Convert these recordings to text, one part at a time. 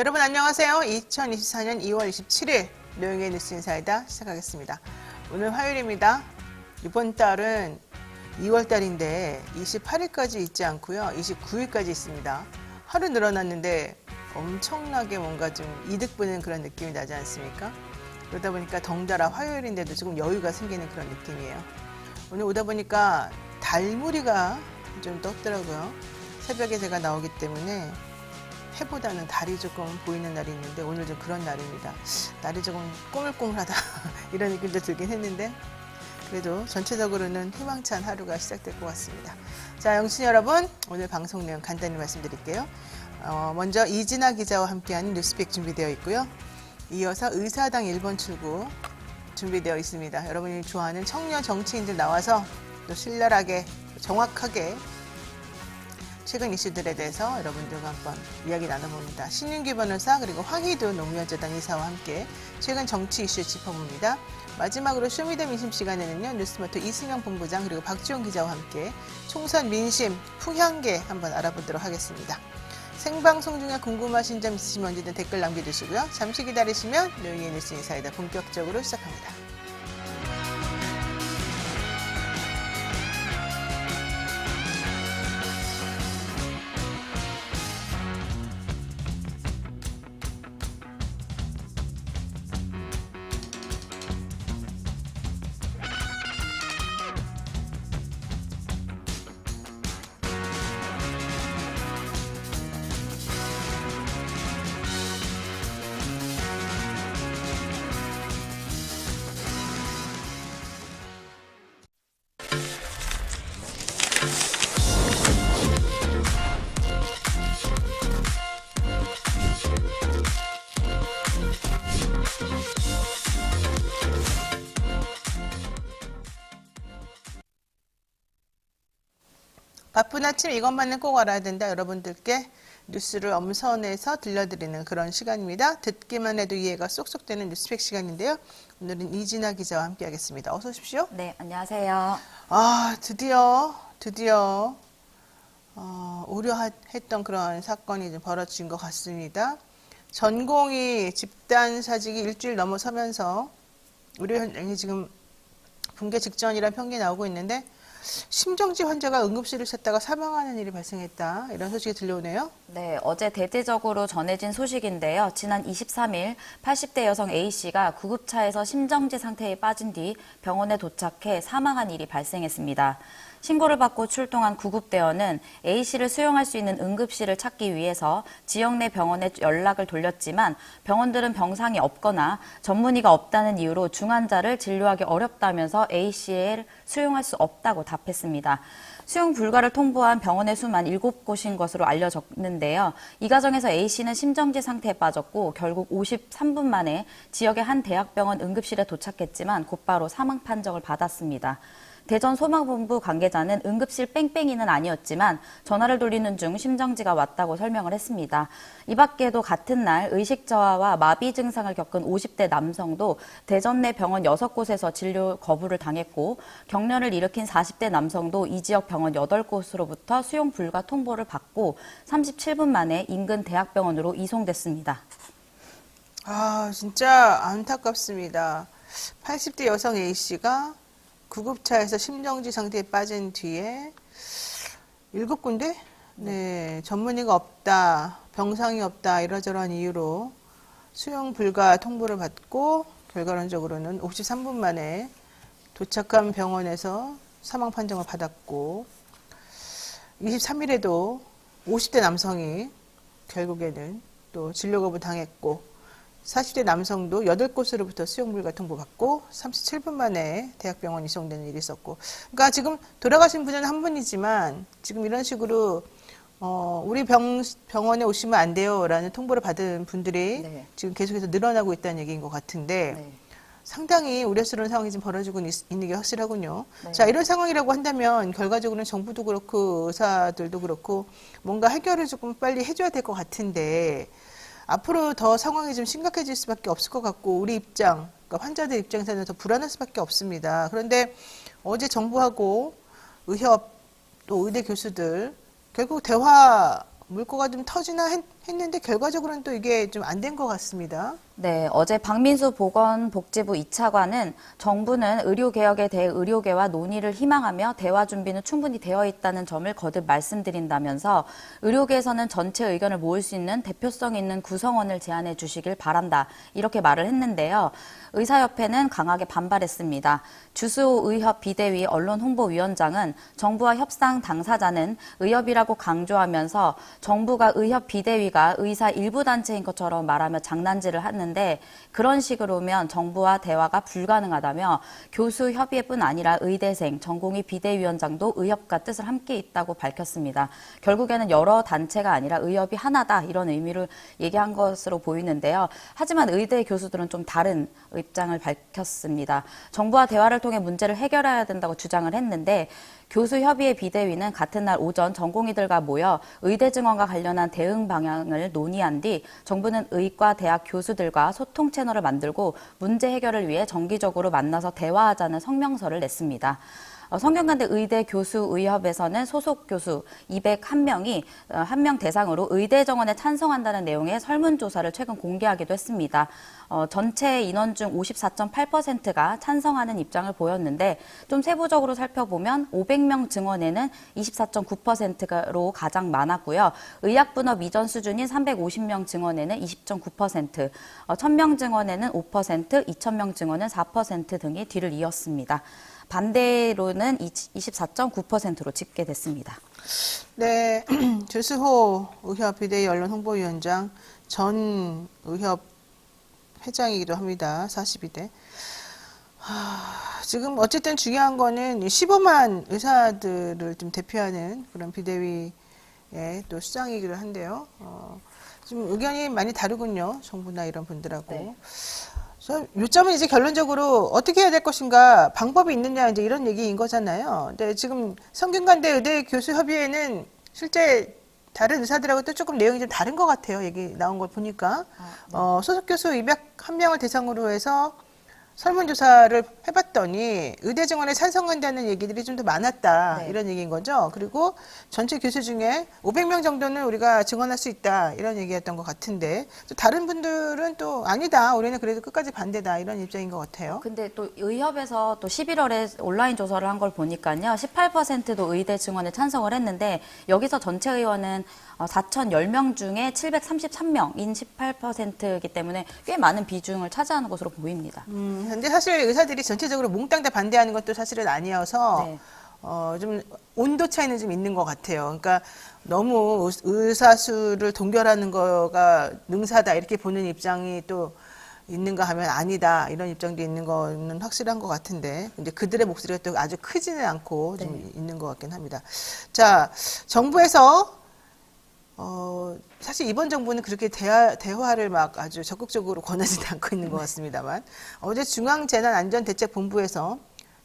여러분 안녕하세요. 2024년 2월 27일 노영의 뉴스 인사이다 시작하겠습니다. 오늘 화요일입니다. 이번 달은 2월 달인데 28일까지 있지 않고요. 29일까지 있습니다. 하루 늘어났는데 엄청나게 뭔가 좀 이득 보는 그런 느낌이 나지 않습니까? 그러다 보니까 덩달아 화요일인데도 조금 여유가 생기는 그런 느낌이에요. 오늘 오다 보니까 달무리가 좀 떴더라고요. 새벽에 제가 나오기 때문에 해보다는 달이 조금 보이는 날이 있는데 오늘 좀 그런 날입니다. 날이 조금 꼬물꼬물하다 이런 느낌도 들긴 했는데 그래도 전체적으로는 희망찬 하루가 시작될 것 같습니다. 자, 영신 여러분, 오늘 방송 내용 간단히 말씀드릴게요. 먼저 이진아 기자와 함께하는 뉴스픽 준비되어 있고요. 이어서 의사당 1번 출구 준비되어 있습니다. 여러분이 좋아하는 청년 정치인들 나와서 또 신랄하게 정확하게 최근 이슈들에 대해서 여러분들과 한번 이야기 나눠봅니다. 신윤기 변호사 그리고 황희도 노무현재단 이사와 함께 최근 정치 이슈 짚어봅니다. 마지막으로 쇼미더 민심 시간에는요. 뉴스모토 이승영 본부장 그리고 박지원 기자와 함께 총선 민심 풍향계 한번 알아보도록 하겠습니다. 생방송 중에 궁금하신 점 있으시면 언제든 댓글 남겨주시고요. 잠시 기다리시면 노영의 뉴스 인사이다 본격적으로 시작합니다. 바쁜 아침 이것만은 꼭 알아야 된다. 여러분들께 뉴스를 엄선해서 들려드리는 그런 시간입니다. 듣기만 해도 이해가 쏙쏙 되는 뉴스팩 시간인데요. 오늘은 이진아 기자와 함께하겠습니다. 어서 오십시오. 네, 안녕하세요. 드디어 우려했던 그런 사건이 좀 벌어진 것 같습니다. 전공이 집단 사직이 일주일 넘어서면서 우려 현장이 지금 붕괴 직전이라는 평균이 나오고 있는데 심정지 환자가 응급실을 찾다가 사망하는 일이 발생했다. 이런 소식이 들려오네요. 네, 어제 대대적으로 전해진 소식인데요. 지난 23일 80대 여성 A씨가 구급차에서 심정지 상태에 빠진 뒤 병원에 도착해 사망한 일이 발생했습니다. 신고를 받고 출동한 구급대원은 A씨를 수용할 수 있는 응급실을 찾기 위해서 지역 내 병원에 연락을 돌렸지만 병원들은 병상이 없거나 전문의가 없다는 이유로 중환자를 진료하기 어렵다면서 A씨를 수용할 수 없다고 답했습니다. 수용 불가를 통보한 병원의 수만 7곳인 것으로 알려졌는데요. 이 과정에서 A씨는 심정지 상태에 빠졌고 결국 53분 만에 지역의 한 대학병원 응급실에 도착했지만 곧바로 사망 판정을 받았습니다. 대전 소방본부 관계자는 응급실 뺑뺑이는 아니었지만 전화를 돌리는 중 심정지가 왔다고 설명을 했습니다. 이 밖에도 같은 날 의식저하와 마비 증상을 겪은 50대 남성도 대전 내 병원 6곳에서 진료 거부를 당했고 경련을 일으킨 40대 남성도 이 지역 병원 8곳으로부터 수용 불가 통보를 받고 37분 만에 인근 대학병원으로 이송됐습니다. 진짜 안타깝습니다. 80대 여성 A씨가 구급차에서 심정지 상태에 빠진 뒤에 7군데? 네, 전문의가 없다, 병상이 없다 이러저러한 이유로 수용 불가 통보를 받고 결과론적으로는 53분 만에 도착한 병원에서 사망 판정을 받았고 23일에도 50대 남성이 결국에는 또 진료 거부 당했고 40대 남성도 8곳으로부터 수용불가 통보받고 37분 만에 대학병원 이송되는 일이 있었고, 그러니까 지금 돌아가신 분은 한 분이지만 지금 이런 식으로 우리 병원에 오시면 안 돼요라는 통보를 받은 분들이 네. 지금 계속해서 늘어나고 있다는 얘기인 것 같은데 네. 상당히 우려스러운 상황이 지금 벌어지고 있는 게 확실하군요. 네. 자, 이런 상황이라고 한다면 결과적으로는 정부도 그렇고 의사들도 그렇고 뭔가 해결을 조금 빨리 해줘야 될 것 같은데 앞으로 더 상황이 좀 심각해질 수밖에 없을 것 같고 우리 입장, 그러니까 환자들 입장에서는 더 불안할 수밖에 없습니다. 그런데 어제 정부하고 의협 또 의대 교수들 결국 대화 물꼬가 좀 터지나 했는데 결과적으로는 또 이게 좀 안 된 것 같습니다. 네, 어제 박민수 보건복지부 2차관은 정부는 의료개혁에 대해 의료계와 논의를 희망하며 대화 준비는 충분히 되어 있다는 점을 거듭 말씀드린다면서 의료계에서는 전체 의견을 모을 수 있는 대표성 있는 구성원을 제안해 주시길 바란다. 이렇게 말을 했는데요. 의사협회는 강하게 반발했습니다. 주수호 의협 비대위 언론홍보위원장은 정부와 협상 당사자는 의협이라고 강조하면서 정부가 의협 비대위가 의사 일부 단체인 것처럼 말하며 장난질을 하는 데 그런 식으로면 정부와 대화가 불가능하다며 교수 협의회뿐 아니라 의대생, 전공의 비대위원장도 의협과 뜻을 함께 있다고 밝혔습니다. 결국에는 여러 단체가 아니라 의협이 하나다 이런 의미를 얘기한 것으로 보이는데요. 하지만 의대 교수들은 좀 다른 입장을 밝혔습니다. 정부와 대화를 통해 문제를 해결해야 된다고 주장을 했는데 교수협의회 비대위는 같은 날 오전 전공의들과 모여 의대 증원과 관련한 대응 방향을 논의한 뒤 정부는 의과 대학 교수들과 소통 채널을 만들고 문제 해결을 위해 정기적으로 만나서 대화하자는 성명서를 냈습니다. 성균관대 의대 교수의협에서는 소속 교수 201명이 한 명 대상으로 의대 정원에 찬성한다는 내용의 설문조사를 최근 공개하기도 했습니다. 전체 인원 중 54.8%가 찬성하는 입장을 보였는데 좀 세부적으로 살펴보면 500명 증원에는 24.9%로 가장 많았고요. 의학분업 이전 수준인 350명 증원에는 20.9%, 1000명 증원에는 5%, 2000명 증원은 4% 등이 뒤를 이었습니다. 반대로는 24.9%로 집계됐습니다. 네, 주수호 의협 비대위 언론 홍보위원장 전 의협 회장이기도 합니다. 42대. 지금 어쨌든 중요한 거는 시범한 의사들을 좀 대표하는 그런 비대위의 또 수장이기도 한데요. 좀 의견이 많이 다르군요. 정부나 이런 분들하고. 네. 요점은 이제 결론적으로 어떻게 해야 될 것인가, 방법이 있느냐, 이제 이런 얘기인 거잖아요. 근데 지금 성균관대 의대 교수협의회는 실제 다른 의사들하고 또 조금 내용이 좀 다른 것 같아요. 얘기 나온 걸 보니까. 네. 소속 교수 201명을 대상으로 해서 설문조사를 해봤더니 의대 증원에 찬성한다는 얘기들이 좀 더 많았다. 네. 이런 얘기인 거죠. 그리고 전체 교수 중에 500명 정도는 우리가 증원할 수 있다. 이런 얘기였던 것 같은데 또 다른 분들은 또 아니다. 우리는 그래도 끝까지 반대다. 이런 입장인 것 같아요. 근데 또 의협에서 또 11월에 온라인 조사를 한 걸 보니까요. 18%도 의대 증원에 찬성을 했는데 여기서 전체 의원은 4,010명 중에 733명인 18%이기 때문에 꽤 많은 비중을 차지하는 것으로 보입니다. 근데 사실 의사들이 전체적으로 몽땅 다 반대하는 것도 사실은 아니어서 네. 좀 온도 차이는 좀 있는 것 같아요. 그러니까 너무 의사 수를 동결하는 거가 능사다 이렇게 보는 입장이 또 있는가 하면 아니다 이런 입장도 있는 거는 확실한 것 같은데 근데 그들의 목소리가 또 아주 크지는 않고 좀 네. 있는 것 같긴 합니다. 자, 정부에서 사실 이번 정부는 그렇게 대화를 막 아주 적극적으로 권하지는 않고 있는 것 같습니다만 어제 중앙재난안전대책본부에서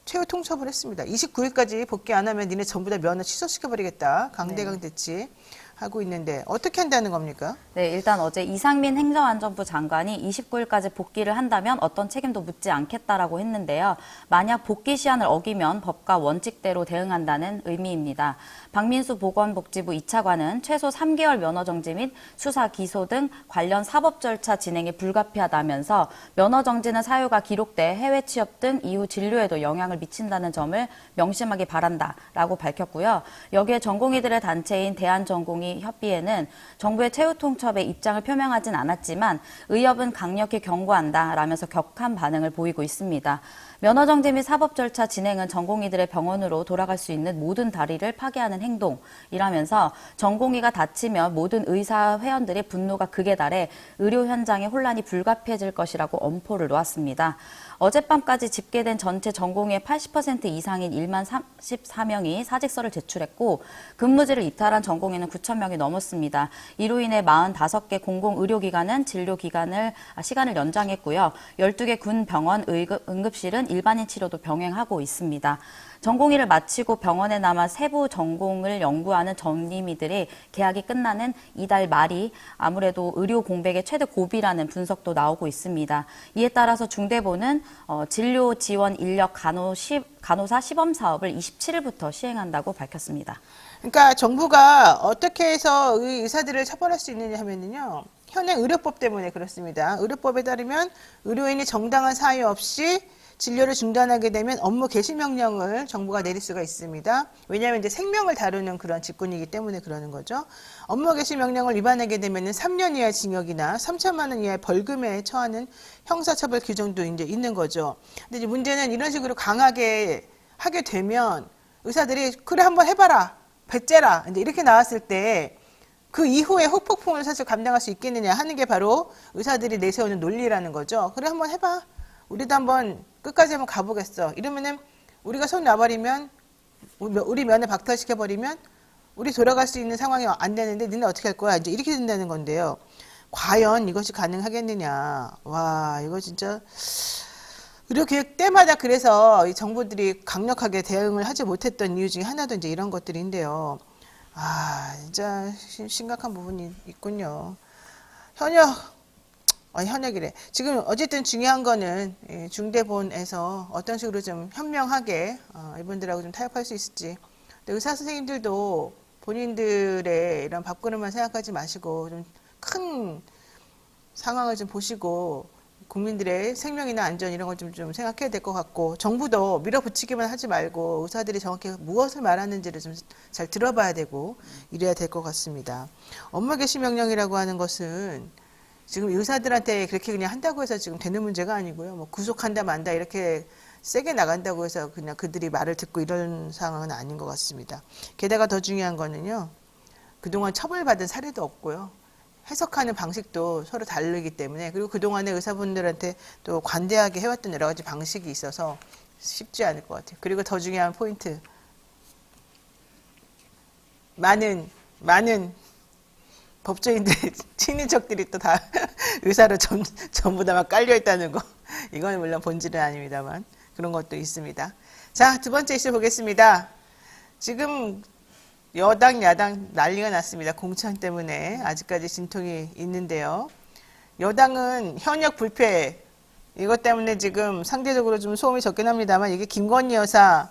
최후 통첩을 했습니다. 29일까지 복귀 안 하면 니네 전부 다 면허 취소시켜버리겠다. 강대강 대치 하고 있는데 어떻게 한다는 겁니까? 네, 일단 어제 이상민 행정안전부 장관이 29일까지 복귀를 한다면 어떤 책임도 묻지 않겠다라고 했는데요. 만약 복귀 시한을 어기면 법과 원칙대로 대응한다는 의미입니다. 박민수 보건복지부 2차관은 최소 3개월 면허 정지 및 수사, 기소 등 관련 사법 절차 진행이 불가피하다면서 면허 정지는 사유가 기록돼 해외 취업 등 이후 진료에도 영향을 미친다는 점을 명심하기 바란다라고 밝혔고요. 여기에 전공의들의 단체인 대한전공의 협의회는 정부의 최후 통첩에 입장을 표명하진 않았지만 의협은 강력히 경고한다라면서 격한 반응을 보이고 있습니다. 면허 정지 및 사법 절차 진행은 전공의들의 병원으로 돌아갈 수 있는 모든 다리를 파괴하는 행동이라면서 전공의가 다치면 모든 의사 회원들의 분노가 극에 달해 의료 현장의 혼란이 불가피해질 것이라고 엄포를 놓았습니다. 어젯밤까지 집계된 전체 전공의 80% 이상인 1만 34명이 사직서를 제출했고 근무지를 이탈한 전공의는 9,000명이 넘었습니다. 이로 인해 45개 공공의료기관은 시간을 연장했고요. 12개 군병원 응급실은 일반인 치료도 병행하고 있습니다. 전공의를 마치고 병원에 남아 세부 전공을 연구하는 전임의들의 계약이 끝나는 이달 말이 아무래도 의료 공백의 최대 고비라는 분석도 나오고 있습니다. 이에 따라서 중대본은 진료 지원 인력 간호사 시범 사업을 27일부터 시행한다고 밝혔습니다. 그러니까 정부가 어떻게 해서 의사들을 처벌할 수 있느냐 하면요. 현행 의료법 때문에 그렇습니다. 의료법에 따르면 의료인이 정당한 사유 없이 진료를 중단하게 되면 업무 개시 명령을 정부가 내릴 수가 있습니다. 왜냐하면 이제 생명을 다루는 그런 직군이기 때문에 그러는 거죠. 업무 개시 명령을 위반하게 되면은 3년 이하 징역이나 3천만 원 이하의 벌금에 처하는 형사처벌 규정도 이제 있는 거죠. 근데 이제 문제는 이런 식으로 강하게 하게 되면 의사들이 그래 한번 해봐라, 배째라 이제 이렇게 나왔을 때 그 이후에 후폭풍을 사실 감당할 수 있겠느냐 하는 게 바로 의사들이 내세우는 논리라는 거죠. 그래 한번 해봐. 우리도 한번 끝까지 한번 가보겠어. 이러면은 우리가 손 놔버리면 우리 면을 박탈시켜버리면 우리 돌아갈 수 있는 상황이 안 되는데 니네 어떻게 할 거야? 이제 이렇게 된다는 건데요. 과연 이것이 가능하겠느냐. 와 이거 진짜 의료개혁 때마다 그래서 이 정부들이 강력하게 대응을 하지 못했던 이유 중에 하나도 이제 이런 것들인데요. 아 진짜 심각한 부분이 있군요. 현역이래. 지금 어쨌든 중요한 거는 중대본에서 어떤 식으로 좀 현명하게 이분들하고 좀 타협할 수 있을지. 근데 의사 선생님들도 본인들의 이런 밥그릇만 생각하지 마시고 좀 큰 상황을 좀 보시고 국민들의 생명이나 안전 이런 걸 좀 생각해야 될 것 같고 정부도 밀어붙이기만 하지 말고 의사들이 정확히 무엇을 말하는지를 좀 잘 들어봐야 되고 이래야 될 것 같습니다. 업무 개시 명령이라고 하는 것은 지금 의사들한테 그렇게 그냥 한다고 해서 지금 되는 문제가 아니고요. 뭐 구속한다 만다 이렇게 세게 나간다고 해서 그냥 그들이 말을 듣고 이런 상황은 아닌 것 같습니다. 게다가 더 중요한 거는요. 그동안 처벌받은 사례도 없고요. 해석하는 방식도 서로 다르기 때문에 그리고 그동안에 의사분들한테 또 관대하게 해왔던 여러 가지 방식이 있어서 쉽지 않을 것 같아요. 그리고 더 중요한 포인트. 많은 법조인들, 친인척들이 또 다 의사로 전부 다 막 깔려있다는 거. 이건 물론 본질은 아닙니다만 그런 것도 있습니다. 자, 두 번째 이슈 보겠습니다. 지금 여당, 야당 난리가 났습니다. 공천 때문에 아직까지 진통이 있는데요. 여당은 현역 불패 이것 때문에 지금 상대적으로 좀 소음이 적긴 합니다만 이게 김건희 여사한테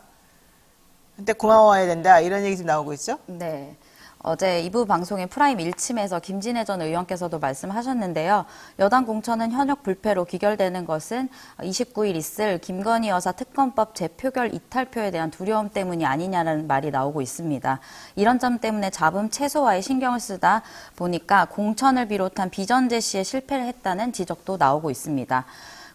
고마워해야 된다 이런 얘기 좀 나오고 있죠? 네. 어제 2부 방송의 프라임 1침에서 김진애 전 의원께서도 말씀하셨는데요. 여당 공천은 현역 불패로 기결되는 것은 29일 있을 김건희 여사 특검법 재표결 이탈표에 대한 두려움 때문이 아니냐는 말이 나오고 있습니다. 이런 점 때문에 잡음 최소화에 신경을 쓰다 보니까 공천을 비롯한 비전 제시에 실패를 했다는 지적도 나오고 있습니다.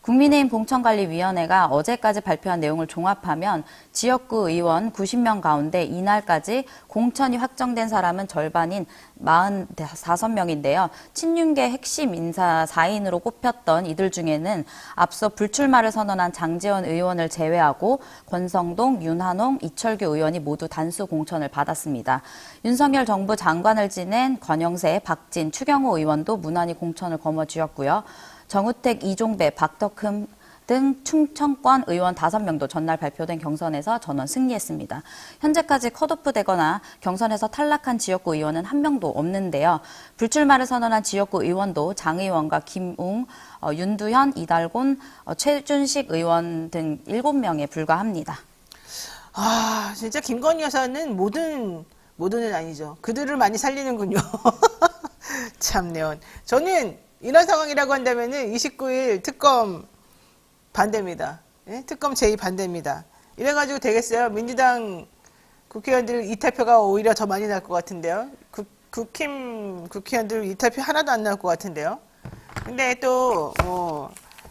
국민의힘 공천관리위원회가 어제까지 발표한 내용을 종합하면 지역구 의원 90명 가운데 이날까지 공천이 확정된 사람은 절반인 45명인데요. 친윤계 핵심 인사 4인으로 꼽혔던 이들 중에는 앞서 불출마를 선언한 장제원 의원을 제외하고 권성동, 윤한홍, 이철규 의원이 모두 단수 공천을 받았습니다. 윤석열 정부 장관을 지낸 권영세, 박진, 추경호 의원도 무난히 공천을 거머쥐었고요. 정우택, 이종배, 박덕흠 등 충청권 의원 5명도 전날 발표된 경선에서 전원 승리했습니다. 현재까지 컷오프되거나 경선에서 탈락한 지역구 의원은 한 명도 없는데요. 불출마를 선언한 지역구 의원도 장 의원과 김웅, 윤두현, 이달곤, 최준식 의원 등 7명에 불과합니다. 아, 진짜 김건희 여사는 모든은 아니죠. 그들을 많이 살리는군요. 참네요. 저는 이런 상황이라고 한다면은 29일 특검 반대입니다. 예? 특검 제의 반대입니다. 이래가지고 되겠어요? 민주당 국회의원들 이탈표가 오히려 더 많이 날 것 같은데요. 국회의원들 이탈표 하나도 안 나올 것 같은데요. 근데 또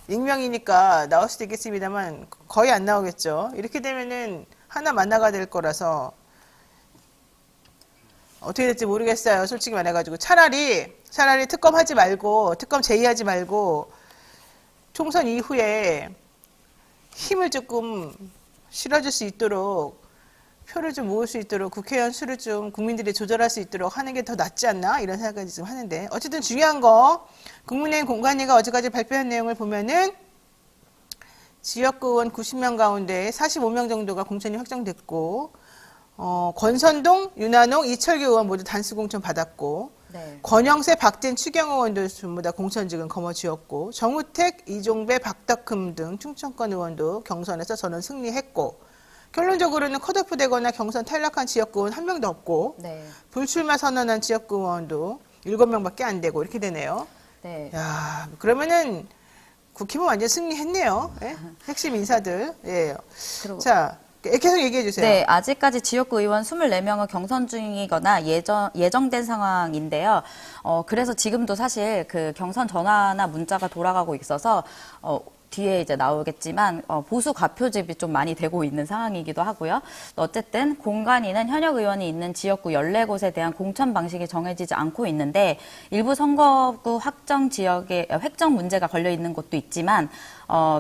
익명이니까 나올 수도 있겠습니다만 거의 안 나오겠죠. 이렇게 되면은 하나 만나가 될 거라서 어떻게 될지 모르겠어요. 솔직히 말해가지고 차라리 특검 하지 말고 특검 제의하지 말고 총선 이후에 힘을 조금 실어줄 수 있도록 표를 좀 모을 수 있도록 국회의원 수를 좀 국민들이 조절할 수 있도록 하는 게 더 낫지 않나 이런 생각까지 지금 하는데 어쨌든 중요한 거 국민의힘 공관위가 어제까지 발표한 내용을 보면은 지역구 의원 90명 가운데 45명 정도가 공천이 확정됐고 권선동, 윤한홍, 이철규 의원 모두 단수 공천 받았고 네. 권영세, 박진, 추경호 의원도 전부 다 공천직은 거머쥐었고 정우택, 이종배, 박덕흠 등 충청권 의원도 경선에서 전원 승리했고 결론적으로는 컷오프 되거나 경선 탈락한 지역구원 한 명도 없고 네. 불출마 선언한 지역구원도 7명밖에 안 되고 이렇게 되네요. 네. 야, 그러면은 국힘은 완전 승리했네요. 예? 핵심 인사들. 예. 그리고 자, 계속 얘기해 주세요. 네, 아직까지 지역구 의원 24명은 경선 중이거나 예정된 상황인데요. 그래서 지금도 사실 그 경선 전화나 문자가 돌아가고 있어서, 뒤에 이제 나오겠지만 보수 과표집이 좀 많이 되고 있는 상황이기도 하고요. 어쨌든 공관위는 현역 의원이 있는 지역구 14곳에 대한 공천 방식이 정해지지 않고 있는데 일부 선거구 확정 지역에 획정 문제가 걸려 있는 곳도 있지만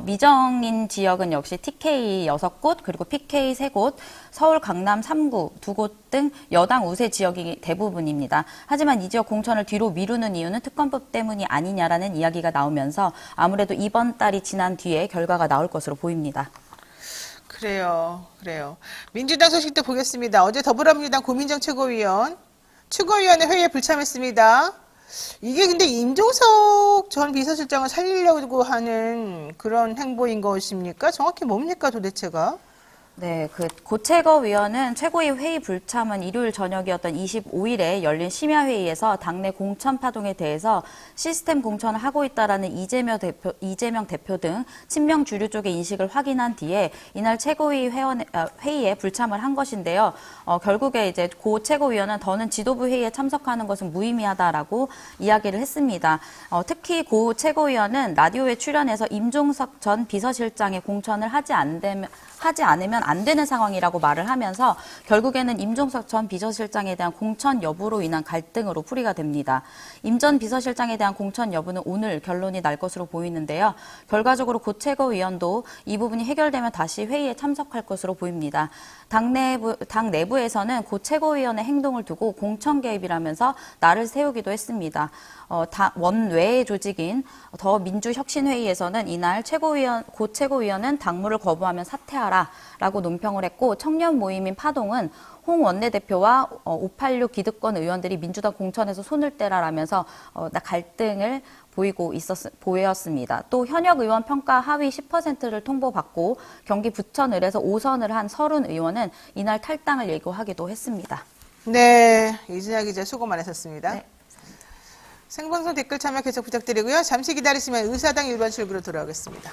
미정인 지역은 역시 TK 6곳 그리고 PK 3곳, 서울 강남 3구 2곳 등 여당 우세 지역이 대부분입니다. 하지만 이 지역 공천을 뒤로 미루는 이유는 특검법 때문이 아니냐라는 이야기가 나오면서 아무래도 이번 달이 지난 뒤에 결과가 나올 것으로 보입니다. 그래요. 민주당 소식도 보겠습니다. 어제 더불어민주당 고민정 최고위원회 회의에 불참했습니다. 이게 근데 임종석 전 비서실장을 살리려고 하는 그런 행보인 것입니까? 정확히 뭡니까 도대체가? 네, 고최거위원은 최고위 회의 불참은 일요일 저녁이었던 25일에 열린 심야회의에서 당내 공천 파동에 대해서 시스템 공천을 하고 있다라는 이재명 대표 등 친명 주류 쪽의 인식을 확인한 뒤에 이날 최고위 회의에 불참을 한 것인데요. 결국에 이제 고 최고위원은 더는 지도부 회의에 참석하는 것은 무의미하다라고 이야기를 했습니다. 특히 고 최고위원은 라디오에 출연해서 임종석 전 비서실장의 공천을 하지 않으면 안 되는 상황이라고 말을 하면서 결국에는 임종석 전 비서실장에 대한 공천 여부로 인한 갈등으로 풀이가 됩니다. 임 전 비서실장에 대한 공천 여부는 오늘 결론이 날 것으로 보이는데요. 결과적으로 고 최고위원도 이 부분이 해결되면 다시 회의에 참석할 것으로 보입니다. 당 내부에서는 고 최고위원의 행동을 두고 공천 개입이라면서 날을 세우기도 했습니다. 원외의 조직인 더민주혁신회의에서는 이날 고 최고위원은 당무를 거부하면 사퇴하라라고 논평을 했고 청년 모임인 파동은 홍 원내대표와 586 기득권 의원들이 민주당 공천에서 손을 떼라라면서 갈등을 보였습니다. 또 현역 의원 평가 하위 10%를 통보받고 경기 부천을에서 5선을 한 서른 의원은 이날 탈당을 예고하기도 했습니다. 네, 이진아 기자 수고 많으셨습니다. 네. 생방송 댓글 참여 계속 부탁드리고요. 잠시 기다리시면 의사당 일반 출구로 돌아오겠습니다.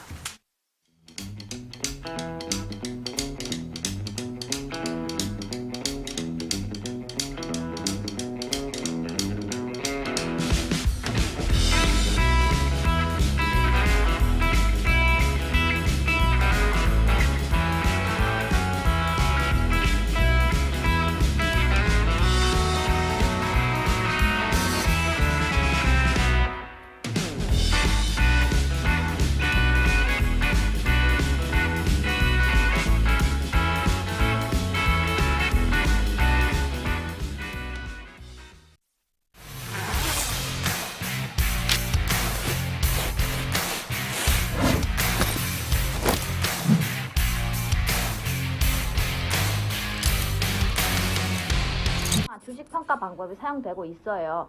주식 평가 방법이 사용되고 있어요.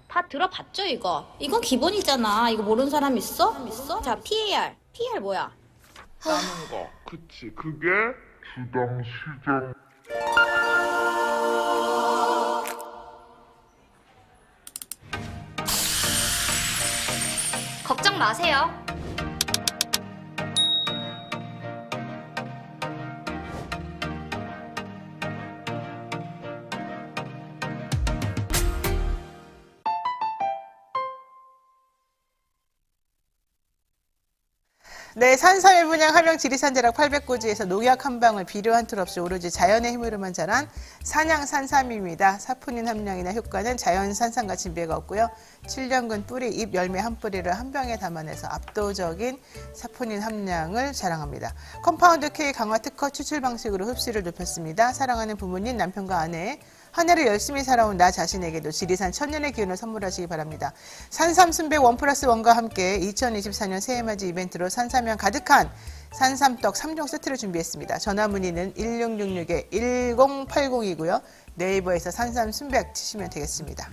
다 들어봤죠, 이거? 이건 기본이잖아. 이거 모르는 사람 있어? 자, PAR. PAR 뭐야? 하는 거. 그치. 그게 주당 시장. 걱정 마세요. 네, 산삼일 분양 함양 지리산대락 800고지에서 농약 한 방울 비료 한 톨 없이 오로지 자연의 힘으로만 자란 산양 산삼입니다. 사포닌 함량이나 효과는 자연 산삼과 진배가 없고요. 7년근 뿌리, 잎, 열매 한 뿌리를 한 병에 담아내서 압도적인 사포닌 함량을 자랑합니다. 컴파운드 K 강화 특허 추출 방식으로 흡수를 높였습니다. 사랑하는 부모님, 남편과 아내, 한 해를 열심히 살아온 나 자신에게도 지리산 천년의 기운을 선물하시기 바랍니다. 산삼 순백 1+1과 함께 2024년 새해맞이 이벤트로 산삼향 가득한 산삼떡 3종 세트를 준비했습니다. 전화 문의는 1666-1080이고요. 네이버에서 산삼 순백 치시면 되겠습니다.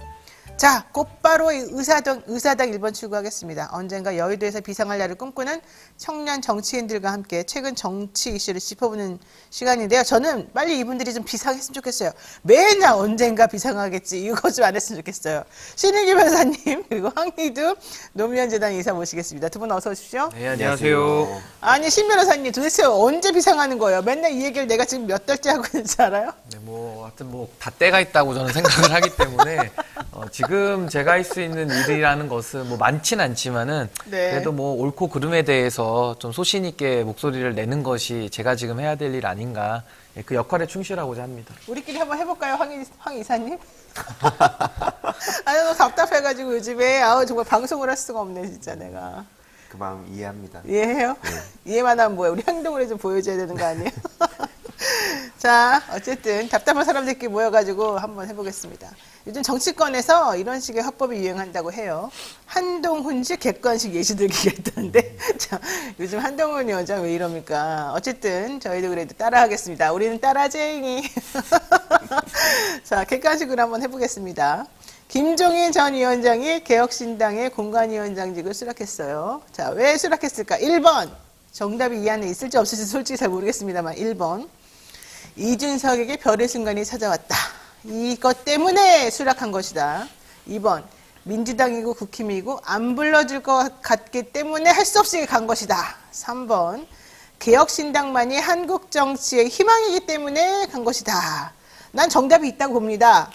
자, 곧바로 의사당 1번 출구하겠습니다. 언젠가 여의도에서 비상할 날을 꿈꾸는 청년 정치인들과 함께 최근 정치 이슈를 짚어보는 시간인데요. 저는 빨리 이분들이 좀 비상했으면 좋겠어요. 매날 언젠가 비상하겠지. 이거 좀 안 했으면 좋겠어요. 신일기 변호사님, 그리고 황희두 노무현재단 이사 모시겠습니다. 두 분 어서 오십시오. 네, 안녕하세요. 아니, 신 변호사님, 도대체 언제 비상하는 거예요? 맨날 이 얘기를 내가 지금 몇 달째 하고 있는지 알아요? 네, 하여튼 다 때가 있다고 저는 생각을 하기 때문에 지금 제가 할 수 있는 일이라는 것은 많진 않지만은 네. 그래도 옳고 그름에 대해서 좀 소신 있게 목소리를 내는 것이 제가 지금 해야 될 일 아닌가. 그 역할에 충실하고자 합니다. 우리끼리 한번 해볼까요, 황 이사님? 아니, 너무 답답해가지고 요즘에 정말 방송을 할 수가 없네, 진짜 내가. 그 마음 이해합니다. 이해해요? 네. 이해만 하면 뭐야? 우리 행동으로 좀 보여줘야 되는 거 아니에요? 자, 어쨌든 답답한 사람들끼리 모여가지고 한번 해보겠습니다. 요즘 정치권에서 이런 식의 화법이 유행한다고 해요. 한동훈식 객관식 예시들기가 있다는데 자, 요즘 한동훈 위원장 왜 이럽니까? 어쨌든 저희도 그래도 따라하겠습니다. 우리는 따라쟁이. 자, 객관식으로 한번 해보겠습니다. 김종인 전 위원장이 개혁신당의 공관위원장직을 수락했어요. 자, 왜 수락했을까? 1번. 정답이 이 안에 있을지 없을지 솔직히 잘 모르겠습니다만 1번. 이준석에게 별의 순간이 찾아왔다. 이것 때문에 수락한 것이다. 2번. 민주당이고 국힘이고 안 불러줄 것 같기 때문에 할 수 없이 간 것이다. 3번. 개혁신당만이 한국 정치의 희망이기 때문에 간 것이다. 난 정답이 있다고 봅니다.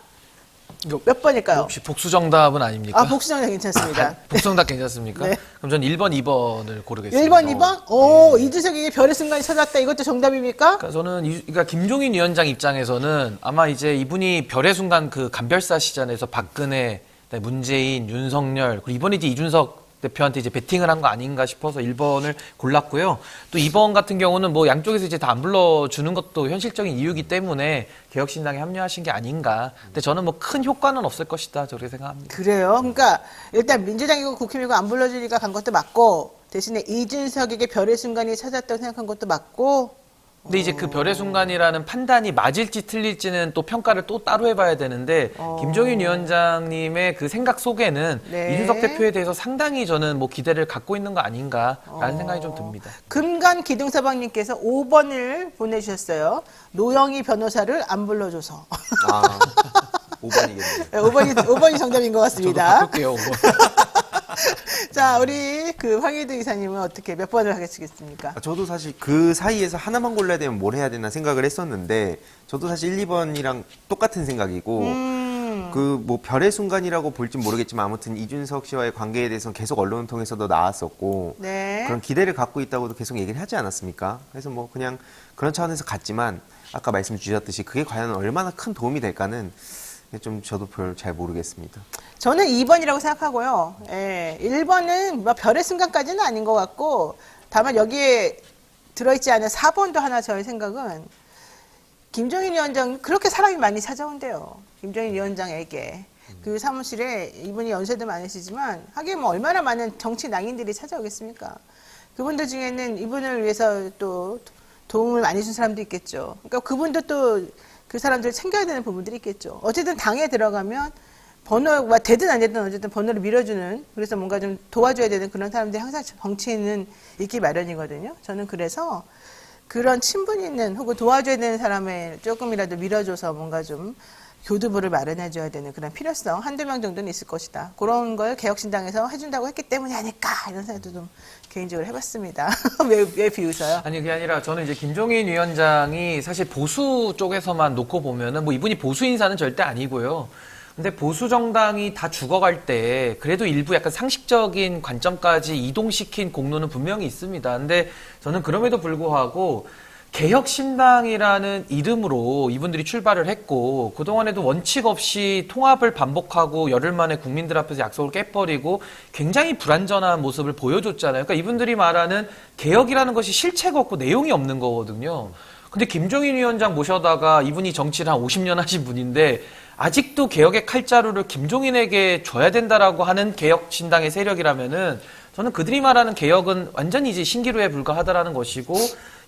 몇 번일까요? 혹시 복수 정답은 아닙니까? 복수 정답 괜찮습니다. 복수 정답 괜찮습니까? 네. 그럼 전 1번, 2번을 고르겠습니다. 1번, 2번? 오, 이준석에게 별의 순간이 찾았다. 이것도 정답입니까? 그러니까 저는 그러니까 김종인 위원장 입장에서는 아마 이제 이분이 별의 순간 그 감별사 시전에서 박근혜, 문재인, 윤석열, 그리고 이번에 이제 이준석 대표한테 이제 베팅을 한 거 아닌가 싶어서 1번을 골랐고요. 또 2번 같은 경우는 양쪽에서 이제 다 안 불러주는 것도 현실적인 이유이기 때문에 개혁신당에 합류하신 게 아닌가. 근데 저는 큰 효과는 없을 것이다. 저렇게 생각합니다. 그래요. 그러니까 일단 민주당이고 국힘이고 안 불러주니까 간 것도 맞고 대신에 이준석에게 별의 순간이 찾았다고 생각한 것도 맞고 근데 이제 그 별의 순간이라는 판단이 맞을지 틀릴지는 또 평가를 또 따로 해봐야 되는데 김종인 위원장님의 그 생각 속에는 네. 이준석 대표에 대해서 상당히 저는 기대를 갖고 있는 거 아닌가라는 생각이 좀 듭니다. 금간 기둥서방님께서 5번을 보내주셨어요. 노영희 변호사를 안 불러줘서. 5번이겠네요. 5번이 정답인 것 저도 같습니다. 바꿀게요. 자, 우리 황희두 이사님은 어떻게 몇 번을 하겠습니까? 저도 사실 그 사이에서 하나만 골라야 되면 뭘 해야 되나 생각을 했었는데 저도 사실 1, 2번이랑 똑같은 생각이고 별의 순간이라고 볼진 모르겠지만 아무튼 이준석 씨와의 관계에 대해서는 계속 언론을 통해서도 나왔었고 네. 그런 기대를 갖고 있다고도 계속 얘기를 하지 않았습니까? 그래서 그냥 그런 차원에서 갔지만 아까 말씀 주셨듯이 그게 과연 얼마나 큰 도움이 될까는 좀 저도 별 잘 모르겠습니다. 저는 2번이라고 생각하고요. 1번은 별의 순간까지는 아닌 것 같고 다만 여기에 들어있지 않은 4번도 하나 저의 생각은 김종인 위원장 그렇게 사람이 많이 찾아온대요. 김종인 위원장에게. 그 사무실에 이분이 연세도 많으시지만 하긴 얼마나 많은 정치 낭인들이 찾아오겠습니까? 그분들 중에는 이분을 위해서 또 도움을 많이 준 사람도 있겠죠. 그러니까 그분도 또 그 사람들을 챙겨야 되는 부분들이 있겠죠. 어쨌든 당에 들어가면 번호가 되든 안 되든 어쨌든 번호를 밀어주는 그래서 뭔가 좀 도와줘야 되는 그런 사람들이 항상 정치인은 있기 마련이거든요. 저는 그래서 그런 친분 있는 혹은 도와줘야 되는 사람을 조금이라도 밀어줘서 뭔가 좀 교두보를 마련해줘야 되는 그런 필요성 한두 명 정도는 있을 것이다. 그런 걸 개혁신당에서 해준다고 했기 때문이 아닐까 이런 생각도 좀 개인적으로 해봤습니다. 왜 비웃어요? 아니 그게 아니라 저는 이제 김종인 위원장이 사실 보수 쪽에서만 놓고 보면은 이분이 보수 인사는 절대 아니고요. 근데 보수 정당이 다 죽어갈 때 그래도 일부 약간 상식적인 관점까지 이동시킨 공로는 분명히 있습니다. 근데 저는 그럼에도 불구하고 개혁신당이라는 이름으로 이분들이 출발을 했고 그동안에도 원칙 없이 통합을 반복하고 열흘 만에 국민들 앞에서 약속을 깨버리고 굉장히 불완전한 모습을 보여줬잖아요. 그러니까 이분들이 말하는 개혁이라는 것이 실체가 없고 내용이 없는 거거든요. 근데 김종인 위원장 모셔다가 이분이 정치를 한 50년 하신 분인데 아직도 개혁의 칼자루를 김종인에게 줘야 된다라고 하는 개혁신당의 세력이라면은 저는 그들이 말하는 개혁은 완전히 이제 신기루에 불과하다라는 것이고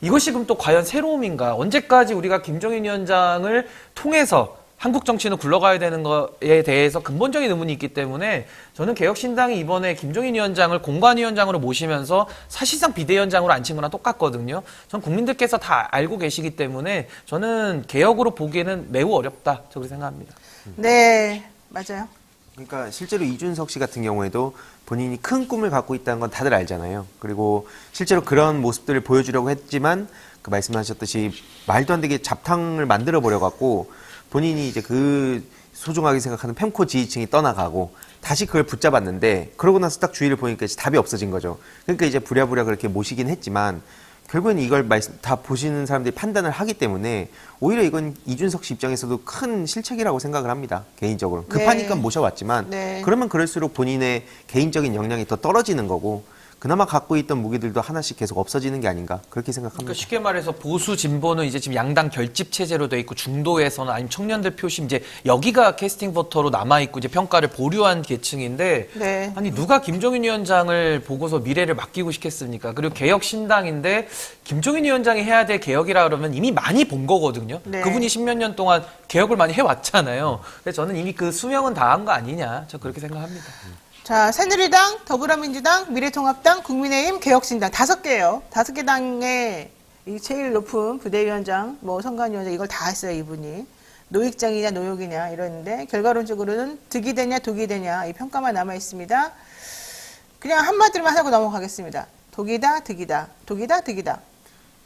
이것이 그럼 또 과연 새로움인가? 언제까지 우리가 김종인 위원장을 통해서 한국 정치는 굴러가야 되는 거에 대해서 근본적인 의문이 있기 때문에 저는 개혁신당이 이번에 김종인 위원장을 공관위원장으로 모시면서 사실상 비대위원장으로 앉힌 거랑 똑같거든요. 전 국민들께서 다 알고 계시기 때문에 저는 개혁으로 보기에는 매우 어렵다. 저렇게 생각합니다. 네, 맞아요. 그러니까 실제로 이준석 씨 같은 경우에도 본인이 큰 꿈을 갖고 있다는 건 다들 알잖아요. 그리고 실제로 그런 모습들을 보여주려고 했지만 그 말씀하셨듯이 말도 안 되게 잡탕을 만들어 버려 갖고 본인이 이제 그 소중하게 생각하는 펜코 지지층이 떠나가고 다시 그걸 붙잡았는데 그러고 나서 딱 주위를 보니까 이제 답이 없어진 거죠. 그러니까 이제 부랴부랴 그렇게 모시긴 했지만 결국엔 이걸 다 보시는 사람들이 판단을 하기 때문에 오히려 이건 이준석 씨 입장에서도 큰 실책이라고 생각을 합니다. 개인적으로. 급하니까 네. 모셔왔지만 네. 그러면 그럴수록 본인의 개인적인 역량이 더 떨어지는 거고 그나마 갖고 있던 무기들도 하나씩 계속 없어지는 게 아닌가 그렇게 생각합니다. 그러니까 쉽게 말해서 보수 진보는 이제 지금 양당 결집 체제로 돼 있고 중도에서는 아니면 청년들 표심 이제 여기가 캐스팅 보터로 남아 있고 이제 평가를 보류한 계층인데 네. 아니 누가 김종인 위원장을 보고서 미래를 맡기고 싶겠습니까? 그리고 개혁 신당인데 김종인 위원장이 해야 될 개혁이라 그러면 이미 많이 본 거거든요. 네. 그분이 10몇 년 동안 개혁을 많이 해왔잖아요. 그래서 저는 이미 그 수명은 다한 거 아니냐. 저 그렇게 생각합니다. 자, 새누리당, 더불어민주당, 미래통합당, 국민의힘, 개혁신당 5개예요. 5개 당의 이 제일 높은 부대위원장, 뭐 선관위원장 이걸 다 했어요, 이분이. 노익장이냐 노역이냐 이러는데 결과론적으로는 득이 되냐 독이 되냐 이 평가만 남아 있습니다. 그냥 한마디로만 하고 넘어가겠습니다. 독이다, 득이다. 독이다, 득이다.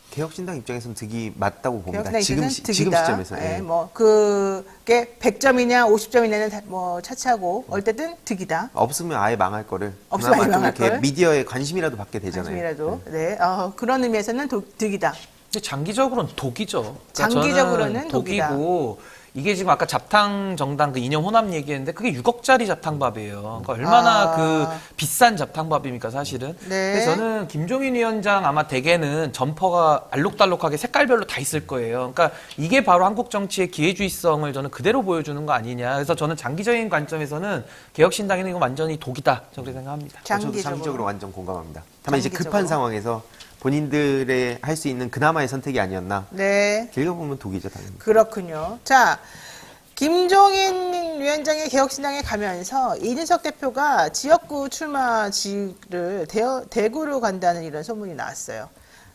개혁신당 입장에서는 득이 맞다고 봅니다. 개혁신당 지금 득이다. 시점에서. 네, 뭐 그게 100점이냐 50점이냐는 뭐 차치하고 어쨌든 득이다. 없으면 아예 망할 거를 없으면 아예 그나마 좀 망할 이렇게 걸. 미디어에 관심이라도 받게 되잖아요. 관심이라도. 네. 그런 의미에서는 득이다. 근데 장기적으로는 독이죠. 그러니까 장기적으로는 저는 독이다. 독이고 이게 지금 아까 잡탕 정당 그 이념 혼합 얘기했는데 그게 6억짜리 잡탕밥이에요. 그러니까 얼마나 그 비싼 잡탕밥입니까 사실은. 네. 그래서 저는 김종인 위원장 아마 대개는 점퍼가 알록달록하게 색깔별로 다 있을 거예요. 그러니까 이게 바로 한국 정치의 기회주의성을 저는 그대로 보여주는 거 아니냐. 그래서 저는 장기적인 관점에서는 개혁신당에는 이거 완전히 독이다. 저렇게 생각합니다. 저도 장기적으로 완전 공감합니다. 다만 이제 장기적으로. 급한 상황에서 본인들의 할 수 있는 그나마의 선택이 아니었나. 네. 길게 보면 독이죠, 당연히. 그렇군요. 자, 김종인 위원장의 개혁신당에 가면서 이준석 대표가 지역구 출마지를 대구로 간다는 이런 소문이 나왔어요.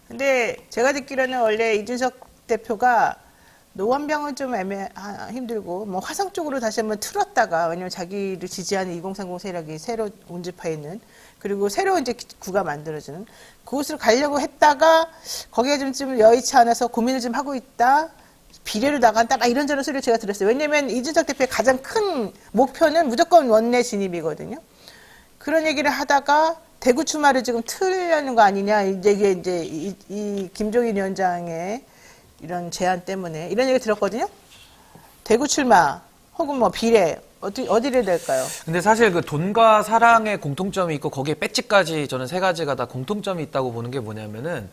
근데 제가 듣기로는 원래 이준석 대표가 노원병은 좀 힘들고 뭐 화성 쪽으로 다시 한번 틀었다가 왜냐면 자기를 지지하는 2030 세력이 새로 운집해 있는 그리고 새로 이제 구가 만들어지는 그곳으로 가려고 했다가 거기에 좀 여의치 않아서 고민을 좀 하고 있다. 비례로 나간다. 막 이런저런 소리를 제가 들었어요. 왜냐면 이준석 대표의 가장 큰 목표는 무조건 원내 진입이거든요. 그런 얘기를 하다가 대구 출마를 지금 틀려는 거 아니냐. 이게 이제 이 김종인 위원장의 이런 제안 때문에 이런 얘기 들었거든요. 대구 출마 혹은 뭐 비례 어디를 될까요? 근데 사실 그 돈과 사랑의 공통점이 있고 거기에 배지까지 저는 세 가지가 다 공통점이 있다고 보는 게 뭐냐면은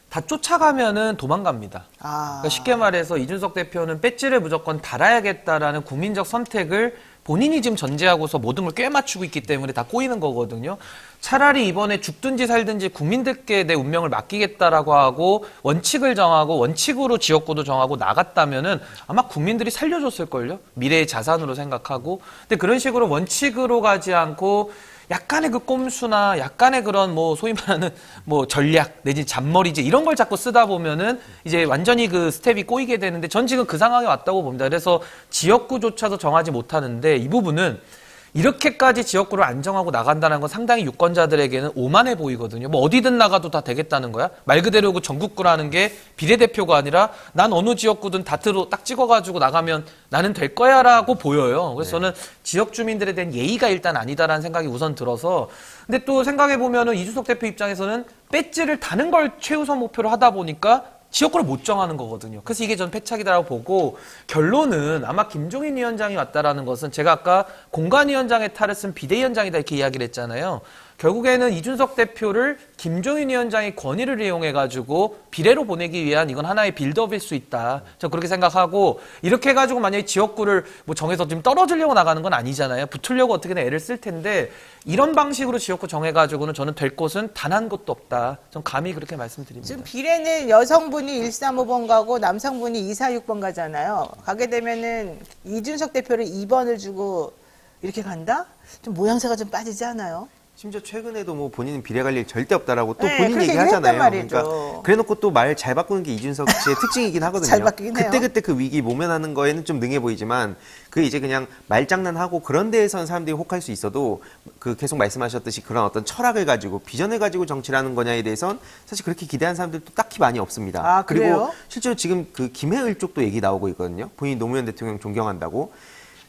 다 쫓아가면은 도망갑니다. 그러니까 쉽게 말해서 이준석 대표는 배지를 무조건 달아야겠다라는 국민적 선택을 본인이 지금 전제하고서 모든 걸 꿰맞추고 있기 때문에 다 꼬이는 거거든요. 차라리 이번에 죽든지 살든지 국민들께 내 운명을 맡기겠다라고 하고 원칙을 정하고 원칙으로 지역구도 정하고 나갔다면은 아마 국민들이 살려줬을걸요. 미래의 자산으로 생각하고. 근데 그런 식으로 원칙으로 가지 않고 약간의 그 꼼수나 약간의 그런 뭐 소위 말하는 뭐 전략 내지 잔머리지 이런 걸 자꾸 쓰다 보면은 이제 완전히 그 스텝이 꼬이게 되는데 전 지금 그 상황에 왔다고 봅니다. 그래서 지역구조차도 정하지 못하는데 이 부분은 이렇게까지 지역구를 안 정하고 나간다는 건 상당히 유권자들에게는 오만해 보이거든요. 뭐 어디든 나가도 다 되겠다는 거야? 말 그대로 그 전국구라는 게 비례대표가 아니라 난 어느 지역구든 다트로 딱 찍어가지고 나가면 나는 될 거야라고 보여요. 그래서 저는 지역 주민들에 대한 예의가 일단 아니다라는 생각이 우선 들어서 근데 또 생각해 보면은 이준석 대표 입장에서는 배지를 다는 걸 최우선 목표로 하다 보니까 지역구를 못 정하는 거거든요. 그래서 이게 전 패착이다라고 보고 결론은 아마 김종인 위원장이 왔다라는 것은 제가 아까 공관위원장의 탈을 쓴 비대위원장이다 이렇게 이야기를 했잖아요. 결국에는 이준석 대표를 김종인 위원장이 권위를 이용해가지고 비례로 보내기 위한 이건 하나의 빌드업일 수 있다. 저는 그렇게 생각하고 이렇게 해가지고 만약에 지역구를 뭐 정해서 지금 떨어지려고 나가는 건 아니잖아요. 붙으려고 어떻게든 애를 쓸 텐데 이런 방식으로 지역구 정해가지고는 저는 될 곳은 단 한 곳도 없다. 전 감히 그렇게 말씀드립니다. 지금 비례는 여성분이 135번 가고 남성분이 246번 가잖아요. 가게 되면은 이준석 대표를 2번을 주고 이렇게 간다? 좀 모양새가 좀 빠지지 않아요? 심지어 최근에도 뭐 본인은 비례 갈 일 절대 없다라고 또 네, 본인 그렇게 얘기하잖아요. 얘기했단 말이죠. 그러니까 그래놓고 또 말 잘 바꾸는 게 이준석 씨의 특징이긴 하거든요. 잘 바뀌긴 해요. 그때 그 위기 모면하는 거에는 좀 능해 보이지만 그 이제 그냥 말장난하고 그런 데에선 사람들이 혹할 수 있어도 그 계속 말씀하셨듯이 그런 어떤 철학을 가지고 비전을 가지고 정치를 하는 거냐에 대해선 사실 그렇게 기대한 사람들도 딱히 많이 없습니다. 아, 그래요? 그리고 실제로 지금 그 김해을 쪽도 얘기 나오고 있거든요. 본인이 노무현 대통령 존경한다고.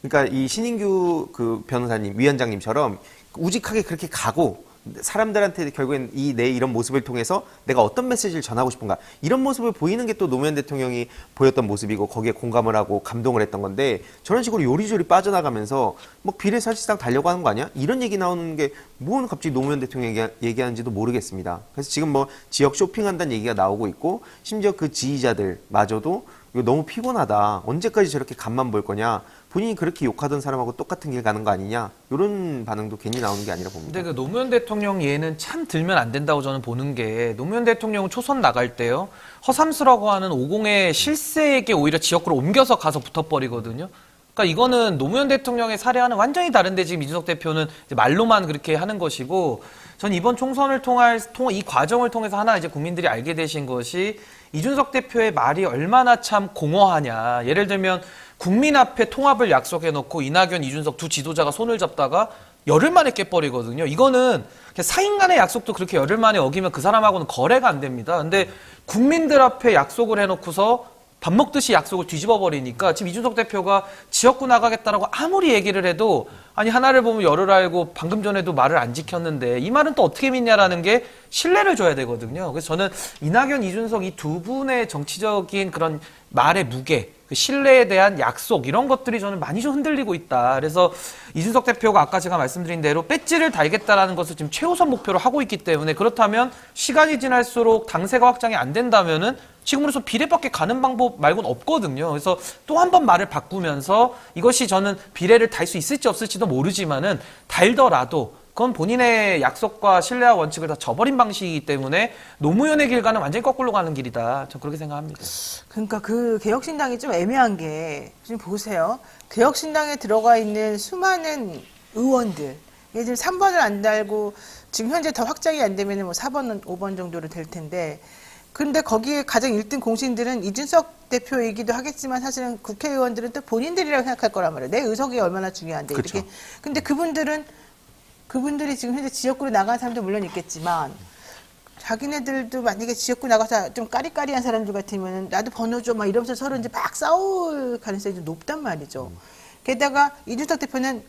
그러니까 이 신인규 그 변호사님, 위원장님처럼 우직하게 그렇게 가고 사람들한테 결국엔 내 이런 모습을 통해서 내가 어떤 메시지를 전하고 싶은가 이런 모습을 보이는 게 또 노무현 대통령이 보였던 모습이고 거기에 공감을 하고 감동을 했던 건데 저런 식으로 요리조리 빠져나가면서 뭐 비례 사실상 달려고 하는 거 아니야? 이런 얘기 나오는 게 뭐 갑자기 노무현 대통령이 얘기하는지도 모르겠습니다. 그래서 지금 뭐 지역 쇼핑한다는 얘기가 나오고 있고 심지어 그 지지자들마저도 이거 너무 피곤하다. 언제까지 저렇게 간만 볼 거냐. 본인이 그렇게 욕하던 사람하고 똑같은 길 가는 거 아니냐. 이런 반응도 괜히 나오는 게 아니라 봅니다. 근데 그 노무현 대통령 예는 참 들면 안 된다고 저는 보는 게 노무현 대통령은 초선 나갈 때요. 허삼수라고 하는 50의 실세에게 오히려 지역구를 옮겨서 가서 붙어버리거든요. 그러니까 이거는 노무현 대통령의 사례와는 완전히 다른데 지금 이준석 대표는 이제 말로만 그렇게 하는 것이고 전 이번 총선을 통할 이 과정을 통해서 하나 이제 국민들이 알게 되신 것이 이준석 대표의 말이 얼마나 참 공허하냐. 예를 들면 국민 앞에 통합을 약속해놓고 이낙연, 이준석 두 지도자가 손을 잡다가 열흘 만에 깨버리거든요. 이거는 사인 간의 약속도 그렇게 열흘 만에 어기면 그 사람하고는 거래가 안 됩니다. 근데 국민들 앞에 약속을 해놓고서 밥 먹듯이 약속을 뒤집어 버리니까 지금 이준석 대표가 지역구 나가겠다라고 아무리 얘기를 해도 아니 하나를 보면 열을 알고 방금 전에도 말을 안 지켰는데 이 말은 또 어떻게 믿냐라는 게 신뢰를 줘야 되거든요. 그래서 저는 이낙연, 이준석 이 두 분의 정치적인 그런 말의 무게, 그 신뢰에 대한 약속 이런 것들이 저는 많이 좀 흔들리고 있다. 그래서 이준석 대표가 아까 제가 말씀드린 대로 배지를 달겠다라는 것을 지금 최우선 목표로 하고 있기 때문에 그렇다면 시간이 지날수록 당세가 확장이 안 된다면은 지금으로서 비례밖에 가는 방법 말고는 없거든요. 그래서 또 한 번 말을 바꾸면서 이것이 저는 비례를 달 수 있을지 없을지도 모르지만은 달더라도 그건 본인의 약속과 신뢰와 원칙을 다 저버린 방식이기 때문에 노무현의 길과는 완전히 거꾸로 가는 길이다. 저는 그렇게 생각합니다. 그러니까 그 개혁신당이 좀 애매한 게 지금 보세요. 개혁신당에 들어가 있는 수많은 의원들 이게 지금 3번을 안 달고 지금 현재 더 확장이 안 되면 뭐 4번, 5번 정도로 될 텐데 그런데 거기에 가장 1등 공신들은 이준석 대표이기도 하겠지만 사실은 국회의원들은 또 본인들이라고 생각할 거란 말이에요. 내 의석이 얼마나 중요한데 그쵸. 이렇게. 근데 그분들이 지금 현재 지역구로 나간 사람도 물론 있겠지만 자기네들도 만약에 지역구 나가서 좀 까리까리한 사람들 같으면 나도 번호 줘 막 이러면서 서로 이제 막 싸울 가능성이 좀 높단 말이죠. 게다가 이준석 대표는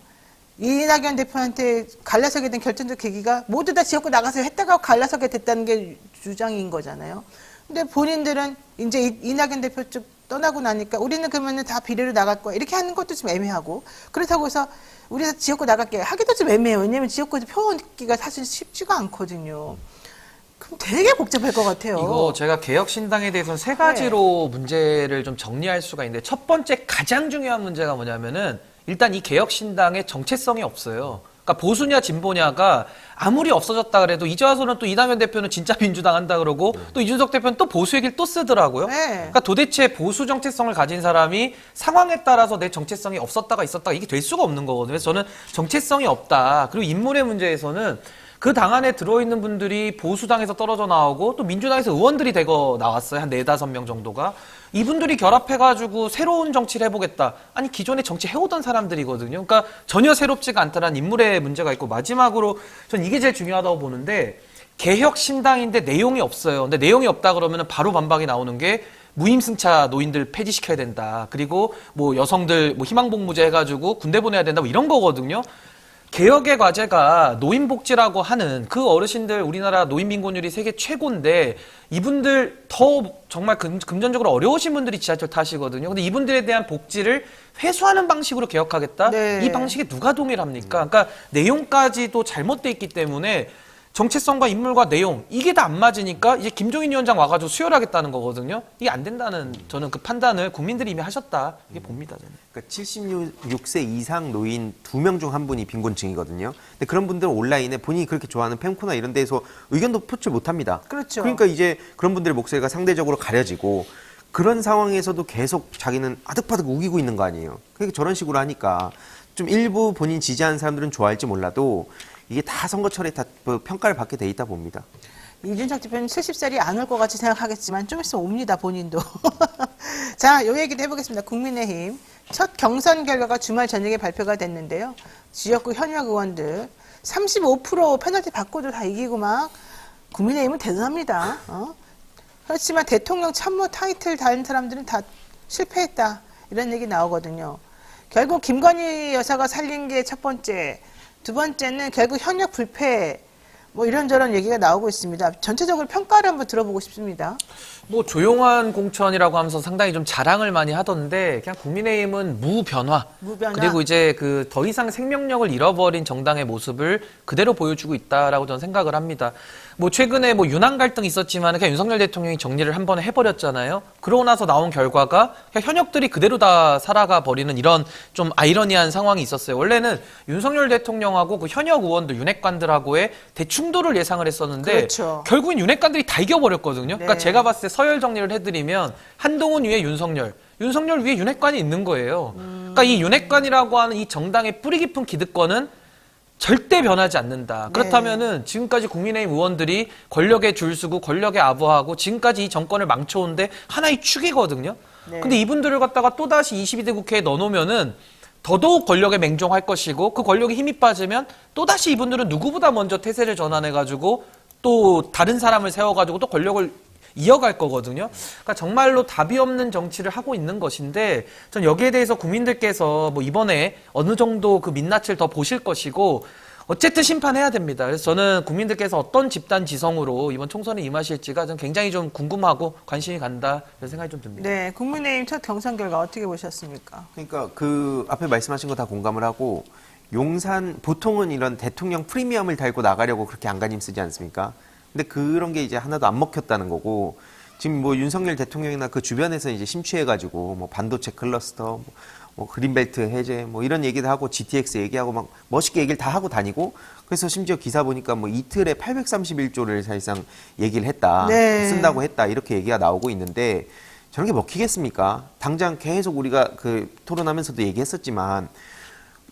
이낙연 대표한테 갈라서게 된 결정적 계기가 모두 다 지역구 나가서 했다가 갈라서게 됐다는 게 주장인 거잖아요. 근데 본인들은 이제 이낙연 대표 쪽 떠나고 나니까 우리는 그러면은 다 비례로 나갈 거야. 이렇게 하는 것도 좀 애매하고 그렇다고 해서 우리가 지역구 나갈게 하기도 좀 애매해요. 왜냐하면 지역구에서 표 얻기가 사실 쉽지가 않거든요. 그럼 되게 복잡할 것 같아요. 이거 제가 개혁신당에 대해서는 세 가지로 문제를 좀 정리할 수가 있는데 첫 번째 가장 중요한 문제가 뭐냐면은 일단 이 개혁신당의 정체성이 없어요. 그러니까 보수냐 진보냐가 아무리 없어졌다 그래도 이제 와서는 또 이낙연 대표는 진짜 민주당 한다 그러고 또 이준석 대표는 또 보수 얘기를 또 쓰더라고요. 네. 그러니까 도대체 보수 정체성을 가진 사람이 상황에 따라서 내 정체성이 없었다가 있었다가 이게 될 수가 없는 거거든요. 그래서 저는 정체성이 없다. 그리고 인물의 문제에서는 그 당 안에 들어있는 분들이 보수당에서 떨어져 나오고 또 민주당에서 의원들이 되고 나왔어요. 한 4-5명 정도가. 이분들이 결합해가지고 새로운 정치를 해보겠다. 아니 기존에 정치 해오던 사람들이거든요. 그러니까 전혀 새롭지가 않다는 인물의 문제가 있고 마지막으로 전 이게 제일 중요하다고 보는데 개혁신당인데 내용이 없어요. 근데 내용이 없다 그러면 바로 반박이 나오는 게 무임승차 노인들 폐지시켜야 된다. 그리고 뭐 여성들 뭐 희망복무제 해가지고 군대 보내야 된다. 뭐 이런 거거든요. 개혁의 과제가 노인복지라고 하는 그 어르신들 우리나라 노인빈곤율이 세계 최고인데 이분들 더 정말 금전적으로 어려우신 분들이 지하철 타시거든요. 근데 이분들에 대한 복지를 회수하는 방식으로 개혁하겠다? 네. 이 방식에 누가 동의합니까? 그러니까 내용까지도 잘못돼 있기 때문에 정체성과 인물과 내용 이게 다 안 맞으니까 이제 김종인 위원장 와가지고 수혈하겠다는 거거든요. 이게 안 된다는 저는 그 판단을 국민들이 이미 하셨다 이게 봅니다. 저는. 그러니까 76세 이상 노인 2명 중 한 분이 빈곤층이거든요. 근데 그런 분들은 온라인에 본인이 그렇게 좋아하는 팬코나 이런 데에서 의견도 표출 못 합니다. 그렇죠. 그러니까 이제 그런 분들의 목소리가 상대적으로 가려지고 그런 상황에서도 계속 자기는 아득바득 우기고 있는 거 아니에요. 그러니까 저런 식으로 하니까 좀 일부 본인 지지하는 사람들은 좋아할지 몰라도 이게 다 선거철에 다 평가를 받게 돼 있다 봅니다. 이준석 대표는 70살이 안 올 것 같이 생각하겠지만 좀 있으면 옵니다, 본인도. 자, 요 얘기도 해보겠습니다. 국민의힘 첫 경선 결과가 주말 저녁에 발표가 됐는데요. 지역구 현역 의원들 35% 페널티 받고도 다 이기고 막 국민의힘은 대단합니다. 그렇지만 대통령 참모 타이틀 다른 사람들은 다 실패했다. 이런 얘기 나오거든요. 결국 김건희 여사가 살린 게 첫 번째, 두 번째는 결국 현역 불패, 뭐 이런저런 얘기가 나오고 있습니다. 전체적으로 평가를 한번 들어보고 싶습니다. 뭐 조용한 공천이라고 하면서 상당히 좀 자랑을 많이 하던데 그냥 국민의힘은 무변화. 그리고 이제 그 더 이상 생명력을 잃어버린 정당의 모습을 그대로 보여주고 있다라고 저는 생각을 합니다. 뭐 최근에 뭐 윤한 갈등이 있었지만 그냥 윤석열 대통령이 정리를 한 번에 해버렸잖아요. 그러고 나서 나온 결과가 그냥 현역들이 그대로 다 살아가 버리는 이런 좀 아이러니한 상황이 있었어요. 원래는 윤석열 대통령하고 그 현역 의원들 윤핵관들하고의 대충돌을 예상을 했었는데 그렇죠. 결국엔 윤핵관들이 다 이겨버렸거든요. 네. 그러니까 제가 봤을 때 서열 정리를 해드리면 한동훈 위에 윤석열 위에 윤핵관이 있는 거예요. 그러니까 이 윤핵관이라고 하는 이 정당의 뿌리 깊은 기득권은 절대 변하지 않는다. 그렇다면은 지금까지 국민의힘 의원들이 권력에 줄서고 권력에 아부하고 지금까지 이 정권을 망쳐온데 하나의 축이거든요. 네. 근데 이분들을 갖다가 또다시 22대 국회에 넣어놓으면은 더더욱 권력에 맹종할 것이고 그 권력에 힘이 빠지면 또다시 이분들은 누구보다 먼저 태세를 전환해가지고 또 다른 사람을 세워가지고 또 권력을 이어갈 거거든요. 그러니까 정말로 답이 없는 정치를 하고 있는 것인데 전 여기에 대해서 국민들께서 뭐 이번에 어느 정도 그 민낯을 더 보실 것이고 어쨌든 심판해야 됩니다. 그래서 저는 국민들께서 어떤 집단 지성으로 이번 총선에 임하실지가 전 굉장히 좀 궁금하고 관심이 간다 이런 생각이 좀 듭니다. 네, 국민의힘 첫 경선 결과 어떻게 보셨습니까? 그러니까 그 앞에 말씀하신 거 다 공감을 하고 용산 보통은 이런 대통령 프리미엄을 달고 나가려고 그렇게 안간힘 쓰지 않습니까? 근데 그런 게 이제 하나도 안 먹혔다는 거고 지금 뭐 윤석열 대통령이나 그 주변에서 이제 심취해가지고 뭐 반도체 클러스터, 뭐 그린벨트 해제, 뭐 이런 얘기도 하고 GTX 얘기하고 막 멋있게 얘기를 다 하고 다니고 그래서 심지어 기사 보니까 뭐 이틀에 831조를 사실상 얘기를 했다, 네. 쓴다고 했다 이렇게 얘기가 나오고 있는데 저런 게 먹히겠습니까? 당장 계속 우리가 그 토론하면서도 얘기했었지만.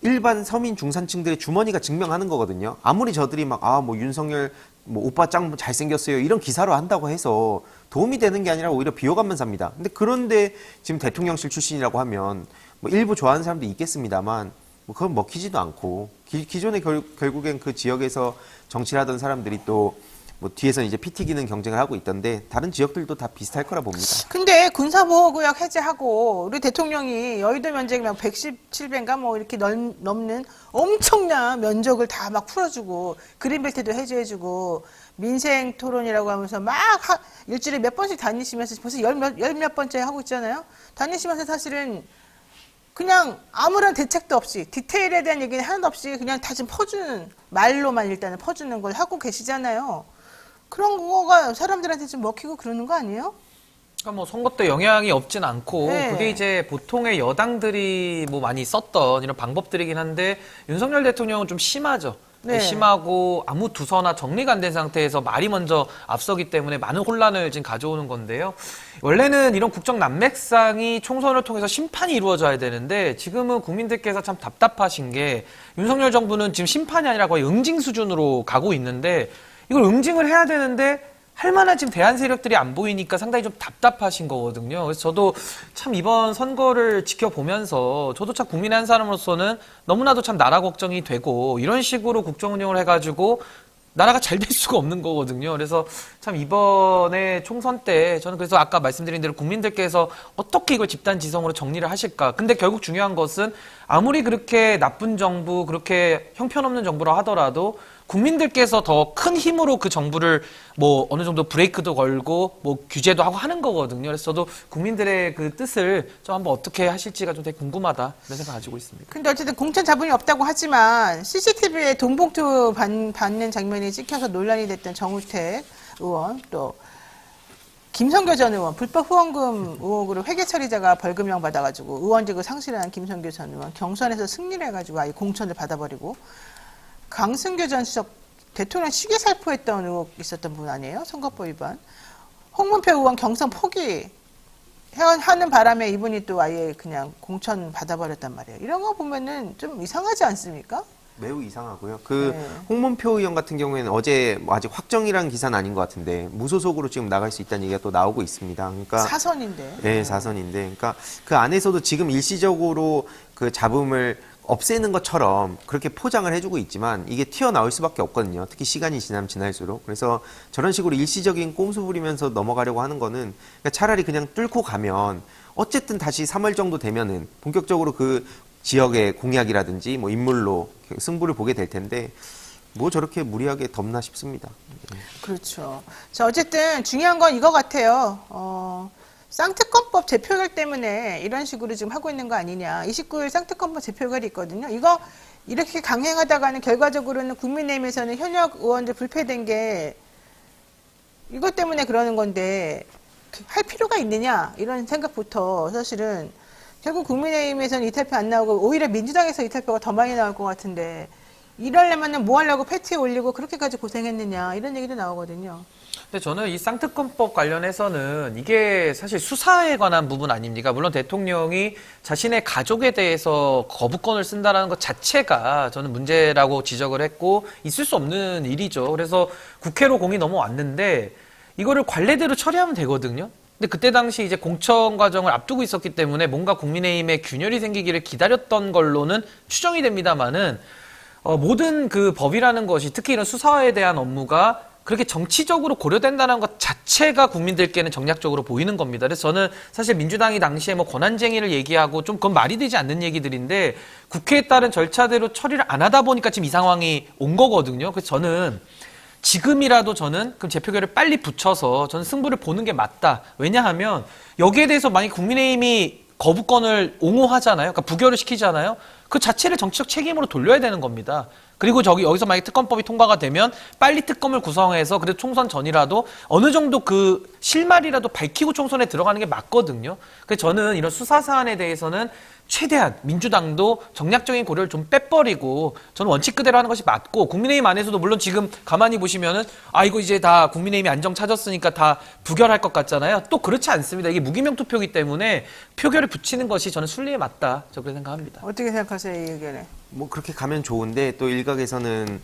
일반 서민 중산층들의 주머니가 증명하는 거거든요. 아무리 저들이 막, 뭐 윤석열, 뭐 오빠 짱 잘생겼어요. 이런 기사로 한다고 해서 도움이 되는 게 아니라 오히려 비호감만 삽니다. 근데 그런데 지금 대통령실 출신이라고 하면 뭐 일부 좋아하는 사람도 있겠습니다만 뭐 그건 먹히지도 않고 기존에 결국엔 그 지역에서 정치를 하던 사람들이 또 뭐 뒤에서 이제 피 튀기는 경쟁을 하고 있던데 다른 지역들도 다 비슷할 거라 봅니다. 근데 군사보호구역 해제하고 우리 대통령이 여의도 면적이 막 117배인가 뭐 이렇게 넘는 엄청난 면적을 다 막 풀어주고 그린벨트도 해제해주고 민생 토론이라고 하면서 막 일주일에 몇 번씩 다니시면서 벌써 열 몇 번째 하고 있잖아요. 다니시면서 사실은 그냥 아무런 대책도 없이 디테일에 대한 얘기는 하나도 없이 그냥 다 지금 퍼주는 말로만 일단은 퍼주는 걸 하고 계시잖아요. 그런 거가 사람들한테 좀 먹히고 그러는 거 아니에요? 그러니까 뭐 선거 때 영향이 없진 않고 네. 그게 이제 보통의 여당들이 뭐 많이 썼던 이런 방법들이긴 한데 윤석열 대통령은 좀 심하죠. 네. 심하고 아무 두서나 정리가 안 된 상태에서 말이 먼저 앞서기 때문에 많은 혼란을 지금 가져오는 건데요. 원래는 이런 국정 난맥상이 총선을 통해서 심판이 이루어져야 되는데 지금은 국민들께서 참 답답하신 게 윤석열 정부는 지금 심판이 아니라 거의 응징 수준으로 가고 있는데 이걸 응징을 해야 되는데 할 만한 지금 대안 세력들이 안 보이니까 상당히 좀 답답하신 거거든요. 그래서 저도 참 이번 선거를 지켜보면서 저도 참 국민의 한 사람으로서는 너무나도 참 나라 걱정이 되고 이런 식으로 국정 운영을 해가지고 나라가 잘 될 수가 없는 거거든요. 그래서 참 이번에 총선 때 저는 그래서 아까 말씀드린 대로 국민들께서 어떻게 이걸 집단지성으로 정리를 하실까. 근데 결국 중요한 것은 아무리 그렇게 나쁜 정부, 그렇게 형편없는 정부라 하더라도 국민들께서 더 큰 힘으로 그 정부를 뭐 어느 정도 브레이크도 걸고 뭐 규제도 하고 하는 거거든요. 그래서 저도 국민들의 그 뜻을 좀 한번 어떻게 하실지가 좀 되게 궁금하다 이런 생각 가지고 있습니다. 근데 어쨌든 공천 자본이 없다고 하지만 CCTV에 돈봉투 받는 장면이 찍혀서 논란이 됐던 정우택 의원 또 김성교 전 의원 불법 후원금 의혹으로 회계 처리자가 벌금형 받아가지고 의원직을 상실한 김성교 전 의원 경선에서 승리를 해가지고 아예 공천을 받아버리고 강승규 전 수석 대통령 시계 살포했던 의혹 있었던 분 아니에요? 선거법 위반. 홍문표 의원 경선 포기 하는 바람에 이분이 또 아예 그냥 공천 받아버렸단 말이에요. 이런 거 보면은 좀 이상하지 않습니까? 매우 이상하고요. 그 네. 홍문표 의원 같은 경우에는 어제 뭐 아직 확정이라는 기사는 아닌 것 같은데 무소속으로 지금 나갈 수 있다는 얘기가 또 나오고 있습니다. 그러니까 사선인데. 네, 사선인데, 그러니까 그 안에서도 지금 일시적으로 그 잡음을 없애는 것처럼 그렇게 포장을 해주고 있지만 이게 튀어나올 수밖에 없거든요. 특히 시간이 지나면 지날수록. 그래서 저런 식으로 일시적인 꼼수 부리면서 넘어가려고 하는 거는 그러니까 차라리 그냥 뚫고 가면 어쨌든 다시 3월 정도 되면은 본격적으로 그 지역의 공약이라든지 뭐 인물로 승부를 보게 될 텐데 뭐 저렇게 무리하게 덮나 싶습니다. 그렇죠. 자, 어쨌든 중요한 건 이거 같아요. 쌍특검법 재표결 때문에 이런 식으로 지금 하고 있는 거 아니냐. 29일 쌍특검법 재표결이 있거든요. 이거 이렇게 강행하다가는 결과적으로는 국민의힘에서는 현역 의원들 불패된 게 이것 때문에 그러는 건데 할 필요가 있느냐 이런 생각부터 사실은 결국 국민의힘에서는 이탈표 안 나오고 오히려 민주당에서 이탈표가 더 많이 나올 것 같은데 이러려면은 뭐 하려고 패트에 올리고 그렇게까지 고생했느냐 이런 얘기도 나오거든요. 근데 저는 이 쌍특검법 관련해서는 이게 사실 수사에 관한 부분 아닙니까? 물론 대통령이 자신의 가족에 대해서 거부권을 쓴다는 것 자체가 저는 문제라고 지적을 했고 있을 수 없는 일이죠. 그래서 국회로 공이 넘어왔는데 이거를 관례대로 처리하면 되거든요. 근데 그때 당시 이제 공천 과정을 앞두고 있었기 때문에 뭔가 국민의힘에 균열이 생기기를 기다렸던 걸로는 추정이 됩니다만은 모든 그 법이라는 것이 특히 이런 수사에 대한 업무가 그렇게 정치적으로 고려된다는 것 자체가 국민들께는 정략적으로 보이는 겁니다. 그래서 저는 사실 민주당이 당시에 뭐 권한쟁의를 얘기하고 좀 그건 말이 되지 않는 얘기들인데 국회에 따른 절차대로 처리를 안 하다 보니까 지금 이 상황이 온 거거든요. 그래서 저는 지금이라도 저는 그럼 재표결을 빨리 붙여서 저는 승부를 보는 게 맞다. 왜냐하면 여기에 대해서 만약 국민의힘이 거부권을 옹호하잖아요. 그러니까 부결을 시키잖아요. 그 자체를 정치적 책임으로 돌려야 되는 겁니다. 그리고 여기서 만약 특검법이 통과가 되면 빨리 특검을 구성해서 그래도 총선 전이라도 어느 정도 그 실마리라도 밝히고 총선에 들어가는 게 맞거든요. 그래서 저는 이런 수사 사안에 대해서는 최대한 민주당도 정략적인 고려를 좀 빼버리고 저는 원칙 그대로 하는 것이 맞고 국민의힘 안에서도 물론 지금 가만히 보시면은 이거 이제 다 국민의힘이 안정 찾았으니까 다 부결할 것 같잖아요. 또 그렇지 않습니다. 이게 무기명 투표이기 때문에 표결을 붙이는 것이 저는 순리에 맞다. 저 그렇게 생각합니다. 어떻게 생각하세요, 이 의견에? 뭐 그렇게 가면 좋은데 또 일각에서는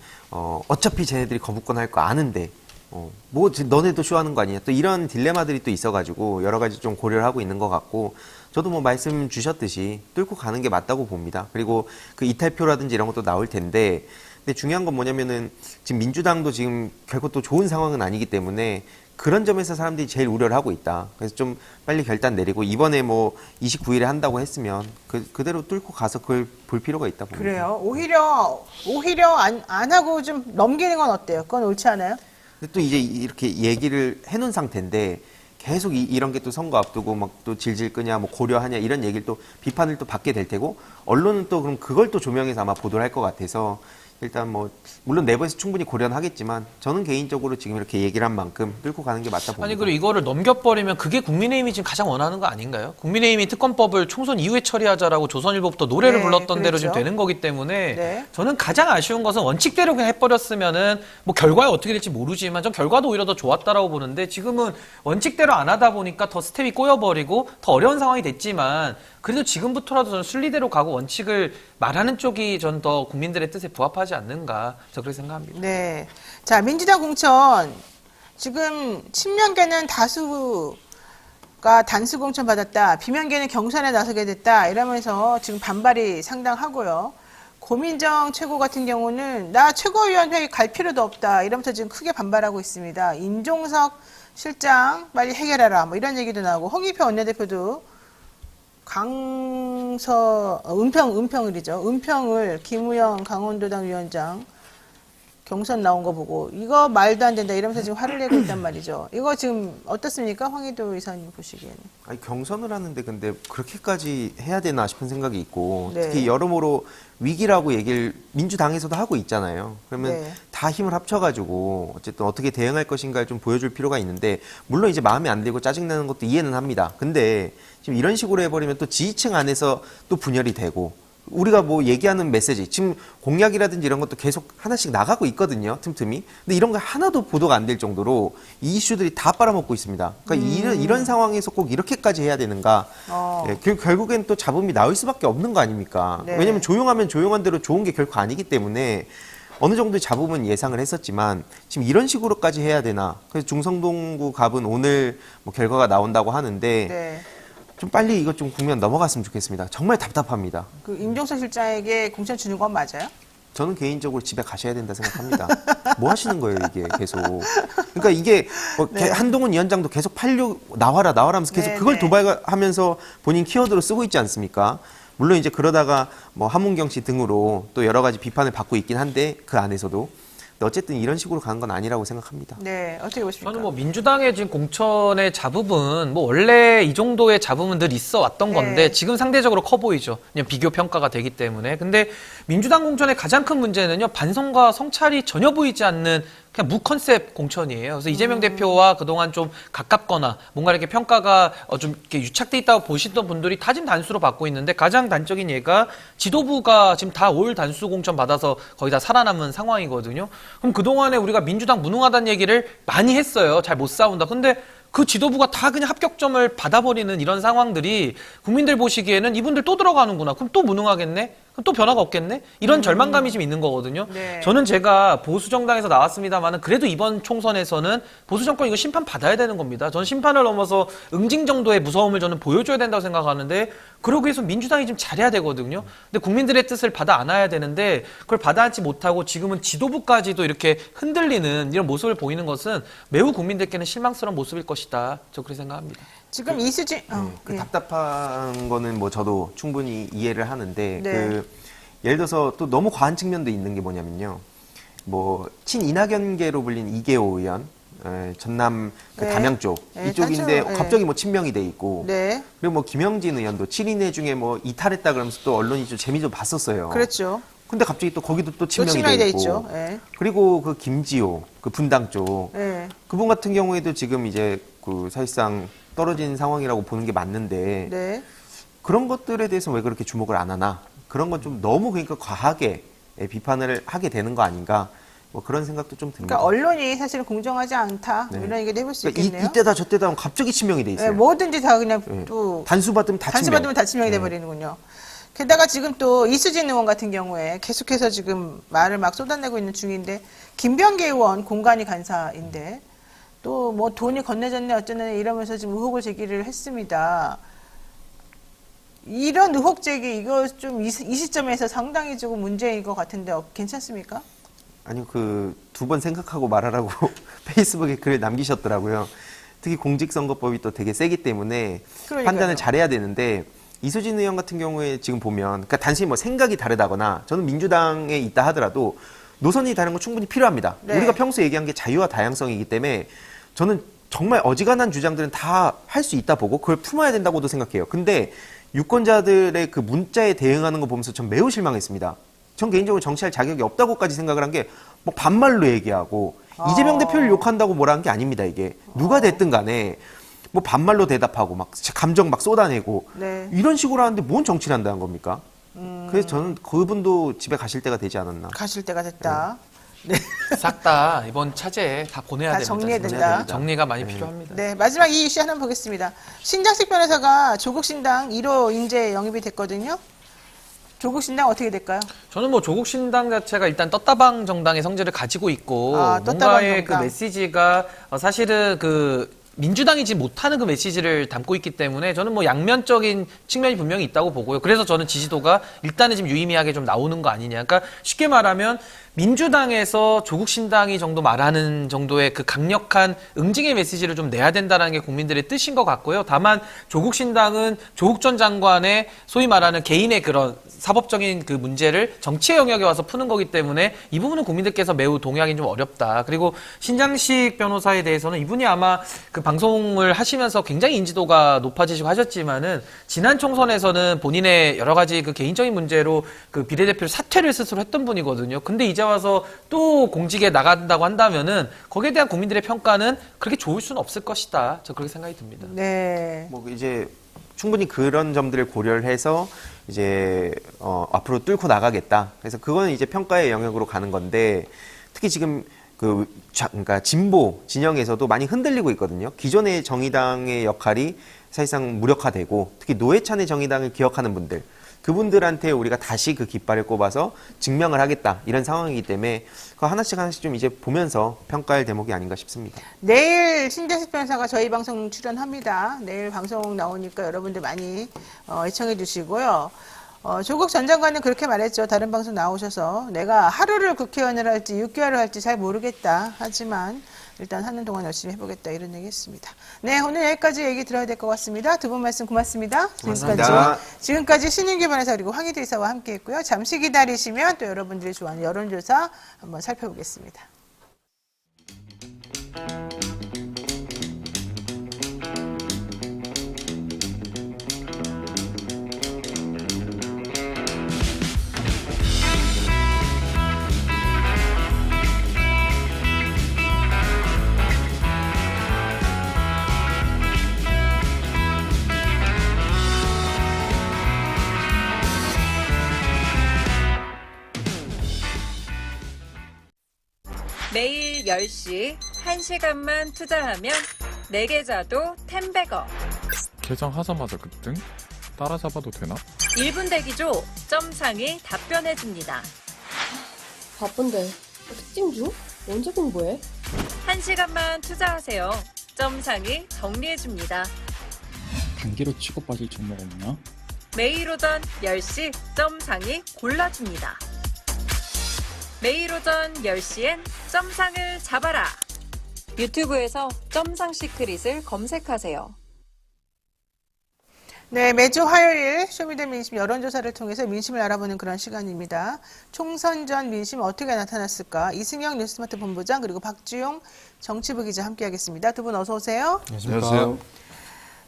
어차피 쟤네들이 거부권 할 거 아는데 뭐 너네도 쇼하는 거 아니냐 또 이런 딜레마들이 또 있어가지고 여러 가지 좀 고려를 하고 있는 것 같고 저도 뭐 말씀 주셨듯이 뚫고 가는 게 맞다고 봅니다. 그리고 그 이탈표라든지 이런 것도 나올 텐데 근데 중요한 건 뭐냐면은 지금 민주당도 지금 결코 또 좋은 상황은 아니기 때문에 그런 점에서 사람들이 제일 우려를 하고 있다. 그래서 좀 빨리 결단 내리고 이번에 뭐 29일에 한다고 했으면 그대로 뚫고 가서 그걸 볼 필요가 있다 봅니다. 그래요. 오히려 안 하고 좀 넘기는 건 어때요? 그건 옳지 않아요? 근데 또 이제 이렇게 얘기를 해놓은 상태인데 계속 이런 게 또 선거 앞두고 막 또 질질 끄냐 뭐 고려하냐 이런 얘기를 또 비판을 또 받게 될 테고 언론은 또 그럼 그걸 또 조명해서 아마 보도를 할 것 같아서 일단 뭐 물론 내부에서 충분히 고려는 하겠지만 저는 개인적으로 지금 이렇게 얘기를 한 만큼 뚫고 가는 게 맞다 봅니다. 아니 그리고 이거를 넘겨버리면 그게 국민의힘이 지금 가장 원하는 거 아닌가요? 국민의힘이 특검법을 총선 이후에 처리하자라고 조선일보부터 노래를 네, 불렀던 대로 그렇죠. 지금 되는 거기 때문에 네. 저는 가장 아쉬운 것은 원칙대로 그냥 해버렸으면은 뭐 결과에 어떻게 될지 모르지만 전 결과도 오히려 더 좋았다라고 보는데 지금은 원칙대로 안 하다 보니까 더 스텝이 꼬여버리고 더 어려운 상황이 됐지만 그래도 지금부터라도 저는 순리대로 가고 원칙을 말하는 쪽이 전 더 국민들의 뜻에 부합하지 않는가 저 그렇게 생각합니다. 네. 자, 민주당 공천 지금 친명계는 다수가 단수 공천 받았다. 비명계는 경선에 나서게 됐다. 이러면서 지금 반발이 상당하고요. 고민정 최고 같은 경우는 나 최고위원회에 갈 필요도 없다 이러면서 지금 크게 반발하고 있습니다. 임종석 실장 빨리 해결하라 뭐 이런 얘기도 나오고 홍익표 원내대표도 은평을 김우영 강원도당 위원장 경선 나온 거 보고 이거 말도 안 된다 이러면서 지금 화를 내고 있단 말이죠. 이거 지금 어떻습니까? 황희도 의사님 보시기에는. 아니, 경선을 하는데 근데 그렇게까지 해야 되나 싶은 생각이 있고 네. 특히 여러모로 위기라고 얘기를 민주당에서도 하고 있잖아요. 그러면 네. 다 힘을 합쳐가지고 어쨌든 어떻게 대응할 것인가를 좀 보여줄 필요가 있는데 물론 이제 마음에 안 들고 짜증나는 것도 이해는 합니다. 근데 지금 이런 식으로 해버리면 또 지지층 안에서 또 분열이 되고 우리가 뭐 얘기하는 메시지 지금 공약이라든지 이런 것도 계속 하나씩 나가고 있거든요. 틈틈이. 근데 이런 거 하나도 보도가 안 될 정도로 이 이슈들이 다 빨아먹고 있습니다. 그러니까 이런 상황에서 꼭 이렇게까지 해야 되는가. 예, 결국엔 또 잡음이 나올 수밖에 없는 거 아닙니까? 네. 왜냐면 조용하면 조용한 대로 좋은 게 결코 아니기 때문에 어느 정도의 잡음은 예상을 했었지만 지금 이런 식으로까지 해야 되나. 그래서 중성동구 갑은 오늘 뭐 결과가 나온다고 하는데 네. 좀 빨리 이것 좀 국면 넘어갔으면 좋겠습니다. 정말 답답합니다. 그 임종석 실장에게 공천 주는 건 맞아요? 저는 개인적으로 집에 가셔야 된다 생각합니다. 뭐 하시는 거예요, 이게 계속. 그러니까 이게 뭐 네. 한동훈 위원장도 계속 나와라 하면서 계속 네, 그걸 네. 도발하면서 본인 키워드로 쓰고 있지 않습니까? 물론 이제 그러다가 뭐 하문경 씨 등으로 또 여러 가지 비판을 받고 있긴 한데 그 안에서도. 근데 어쨌든 이런 식으로 가는 건 아니라고 생각합니다. 네, 어떻게 보십니까? 저는 뭐 민주당의 지금 공천의 잡음은 뭐 원래 이 정도의 잡음은 늘 있어 왔던 네. 건데 지금 상대적으로 커 보이죠. 그냥 비교 평가가 되기 때문에. 근데 민주당 공천의 가장 큰 문제는요. 반성과 성찰이 전혀 보이지 않는 그냥 무컨셉 공천이에요. 그래서 이재명 대표와 그동안 좀 가깝거나 뭔가 이렇게 평가가 좀 이렇게 유착돼 있다고 보시던 분들이 타진 단수로 받고 있는데 가장 단적인 예가 지도부가 지금 다 올 단수 공천 받아서 거의 다 살아남은 상황이거든요. 그럼 그동안에 우리가 민주당 무능하다는 얘기를 많이 했어요. 잘 못 싸운다. 근데 그 지도부가 다 그냥 합격점을 받아버리는 이런 상황들이 국민들 보시기에는 이분들 또 들어가는구나. 그럼 또 무능하겠네? 그럼 또 변화가 없겠네? 이런 절망감이 좀 있는 거거든요. 네. 저는 제가 보수정당에서 나왔습니다만은 그래도 이번 총선에서는 보수정권 이거 심판 받아야 되는 겁니다. 저는 심판을 넘어서 응징 정도의 무서움을 저는 보여줘야 된다고 생각하는데 그러기 위해서 민주당이 좀 잘해야 되거든요. 근데 국민들의 뜻을 받아 안아야 되는데 그걸 받아 안지 못하고 지금은 지도부까지도 이렇게 흔들리는 이런 모습을 보이는 것은 매우 국민들께는 실망스러운 모습일 것이다. 저 그렇게 생각합니다. 지금 이수진 그 예. 답답한 거는 뭐 저도 충분히 이해를 하는데 네. 그 예를 들어서 또 너무 과한 측면도 있는 게 뭐냐면요. 뭐 친이낙연계로 불린 이계호 의원, 전남 그 네. 담양 쪽 네, 이쪽인데 딴 쪽, 갑자기 뭐 친명이 돼 있고 네, 그리고 뭐 김영진 의원도 7인회 중에 뭐 이탈했다 그러면서 또 언론이 좀 재미도 봤었어요. 그렇죠. 근데 갑자기 또 거기도 또 또 친명이 친명이 돼 돼 있고 있죠. 예. 그리고 그 김지호 그 분당 쪽 예. 그분 같은 경우에도 지금 이제 그 사실상 떨어진 상황이라고 보는 게 맞는데 네. 그런 것들에 대해서 왜 그렇게 주목을 안 하나? 그런 건 좀 너무 그러니까 과하게 비판을 하게 되는 거 아닌가? 뭐 그런 생각도 좀 듭니다. 그러니까 언론이 사실은 공정하지 않다 네. 이런 얘기도 해볼 수 그러니까 있겠네요. 이때다 저때다 하면 갑자기 치명이 돼 예, 있어요. 뭐든지 다 그냥 네. 또 단수 받으면 다 단수 치명. 받으면 다 치명이 네. 돼버리는군요. 게다가 지금 또 이수진 의원 같은 경우에 계속해서 지금 말을 막 쏟아내고 있는 중인데 김병기 의원 공간이 간사인데 또 뭐 돈이 건네졌네 어쩌네 이러면서 지금 의혹을 제기를 했습니다. 이런 의혹 제기 이거 좀 이 시점에서 상당히 조금 문제인 것 같은데 괜찮습니까? 아니 그 두 번 생각하고 말하라고 페이스북에 글을 남기셨더라고요. 특히 공직선거법이 또 되게 세기 때문에 그러니까요. 판단을 잘해야 되는데 이수진 의원 같은 경우에 지금 보면 그러니까 단순히 뭐 생각이 다르다거나 저는 민주당에 있다 하더라도 노선이 다른 건 충분히 필요합니다. 네. 우리가 평소에 얘기한 게 자유와 다양성이기 때문에 저는 정말 어지간한 주장들은 다 할 수 있다 보고 그걸 품어야 된다고도 생각해요. 근데 유권자들의 그 문자에 대응하는 거 보면서 전 매우 실망했습니다. 전 개인적으로 정치할 자격이 없다고까지 생각을 한 게 뭐 반말로 얘기하고 이재명 대표를 욕한다고 뭐라 한 게 아닙니다. 이게 누가 됐든 간에 뭐 반말로 대답하고 막 감정 막 쏟아내고 네. 이런 식으로 하는데 뭔 정치를 한다는 겁니까? 그래서 저는 그분도 집에 가실 때가 되지 않았나. 가실 때가 됐다. 네. 싹 다 이번 차제에 다 보내야 다 됩니다. 정리해야 진짜. 된다. 정리가 많이 필요합니다. 네, 마지막 이 이슈 하나 보겠습니다. 신장식 변호사가 조국 신당 1호 인재 영입이 됐거든요. 조국 신당 어떻게 될까요? 저는 뭐 조국 신당 자체가 일단 떴다방 정당의 성질을 가지고 있고 떴다방 뭔가의 그 정당. 메시지가 사실은 그 민주당이지 못하는 그 메시지를 담고 있기 때문에 저는 뭐 양면적인 측면이 분명히 있다고 보고요. 그래서 저는 지지도가 일단은 지금 유의미하게 좀 나오는 거 아니냐. 그러니까 쉽게 말하면 민주당에서 조국 신당이 정도 말하는 정도의 그 강력한 응징의 메시지를 좀 내야 된다는 게 국민들의 뜻인 것 같고요. 다만 조국 신당은 조국 전 장관의 소위 말하는 개인의 그런 사법적인 그 문제를 정치의 영역에 와서 푸는 거기 때문에 이 부분은 국민들께서 매우 동의하기는 좀 어렵다. 그리고 신장식 변호사에 대해서는 이분이 아마 그 방송을 하시면서 굉장히 인지도가 높아지시고 하셨지만은 지난 총선에서는 본인의 여러 가지 그 개인적인 문제로 그 비례대표 사퇴를 스스로 했던 분이거든요. 근데 이제 와서 또 공직에 나간다고 한다면은 거기에 대한 국민들의 평가는 그렇게 좋을 수는 없을 것이다. 저 그렇게 생각이 듭니다. 네. 뭐 이제 충분히 그런 점들을 고려를 해서 이제 앞으로 뚫고 나가겠다. 그래서 그거는 이제 평가의 영역으로 가는 건데 특히 지금 그러니까 진보 진영에서도 많이 흔들리고 있거든요. 기존의 정의당의 역할이 사실상 무력화되고 특히 노회찬의 정의당을 기억하는 분들 그분들한테 우리가 다시 그 깃발을 꼽아서 증명을 하겠다 이런 상황이기 때문에 그 하나씩 좀 이제 보면서 평가할 대목이 아닌가 싶습니다. 내일 신재식 변호사가 저희 방송 출연합니다. 내일 방송 나오니까 여러분들 많이 애청해 주시고요. 조국 전 장관은 그렇게 말했죠. 다른 방송 나오셔서 내가 하루를 국회의원을 할지 6개월을 할지 잘 모르겠다. 하지만 일단 하는 동안 열심히 해보겠다 이런 얘기 했습니다. 네, 오늘 여기까지 얘기 들어야 될 것 같습니다. 두 분 말씀 고맙습니다. 고맙습니다. 지금까지 신윤기 변호사 그리고 황희도 이사와 함께했고요. 잠시 기다리시면 또 여러분들이 좋아하는 여론조사 한번 살펴보겠습니다. 매일 10시 1시간만 투자하면 내 계좌도 10배거. 계정하자마자 급등? 따라잡아도 되나? 1분 대기조 점상이 답변해줍니다. 바쁜데 특징 중? 언제 공부해? 1시간만 투자하세요. 점상이 정리해줍니다. 단기로 치고 빠질 종목 없나? 매일 오전 10시 점상이 골라줍니다. 매일 오전 10시엔 점상을 잡아라. 유튜브에서 점상 시크릿을 검색하세요. 네, 매주 화요일 쇼미더민심 여론조사를 통해서 민심을 알아보는 그런 시간입니다. 총선 전 민심 어떻게 나타났을까? 이승영 뉴스마트 본부장 그리고 박주용 정치부 기자 함께하겠습니다. 두 분 어서 오세요. 안녕하세요.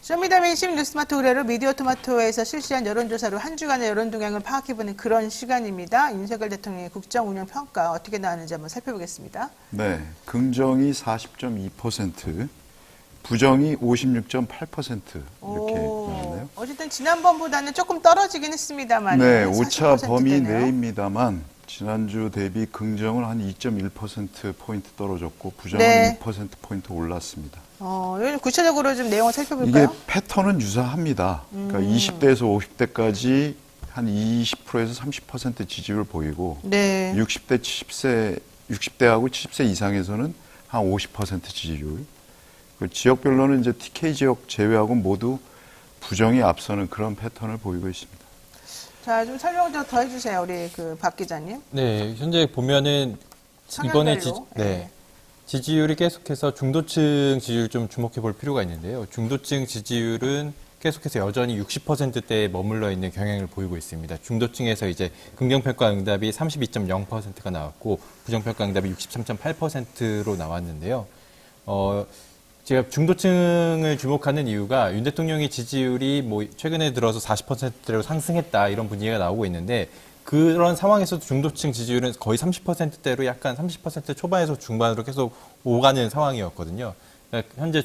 쇼미더민심 뉴스마트 의뢰로 미디어토마토에서 실시한 여론조사로 한 주간의 여론 동향을 파악해보는 그런 시간입니다. 윤석열 대통령의 국정 운영 평가 어떻게 나왔는지 한번 살펴보겠습니다. 네, 긍정이 40.2%, 부정이 56.8% 이렇게 나왔네요. 어쨌든 지난번보다는 조금 떨어지긴 했습니다만. 네, 오차 범위 되네요. 내입니다만 지난주 대비 긍정은 한 2.1%포인트 떨어졌고 부정은 네. 6%포인트 올랐습니다. 구체적으로 좀 내용을 살펴볼까요? 이게 패턴은 유사합니다. 그러니까 20대에서 50대까지 한 20%에서 30% 지지율 보이고 네. 60대하고 70세 이상에서는 한 50% 지지율. 그 지역별로는 이제 TK 지역 제외하고 모두 부정이 앞서는 그런 패턴을 보이고 있습니다. 자, 좀 설명 좀 더 해주세요, 우리 박 기자님. 네, 현재 보면은 이번에 지지율이 계속해서 중도층 지지율 좀 주목해 볼 필요가 있는데요. 중도층 지지율은 계속해서 여전히 60%대에 머물러 있는 경향을 보이고 있습니다. 중도층에서 이제 긍정평가 응답이 32.0%가 나왔고 부정평가 응답이 63.8%로 나왔는데요. 제가 중도층을 주목하는 이유가 윤 대통령의 지지율이 뭐 최근에 들어서 40%대로 상승했다 이런 분위기가 나오고 있는데 그런 상황에서도 중도층 지지율은 거의 30%대로 약간 30% 초반에서 중반으로 계속 오가는 상황이었거든요. 그러니까 현재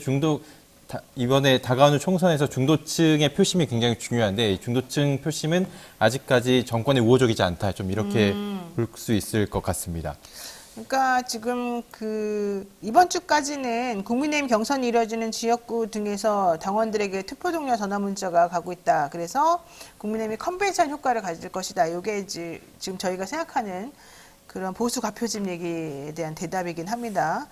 이번에 다가오는 총선에서 중도층의 표심이 굉장히 중요한데 이 중도층 표심은 아직까지 정권에 우호적이지 않다. 좀 이렇게 볼 수 있을 것 같습니다. 그러니까 지금 이번 주까지는 국민의힘 경선이 이뤄지는 지역구 등에서 당원들에게 투표 종료 전화 문자가 가고 있다. 그래서 국민의힘이 컨벤션 효과를 가질 것이다. 이게 지금 저희가 생각하는 그런 보수 가표집 얘기에 대한 대답이긴 합니다.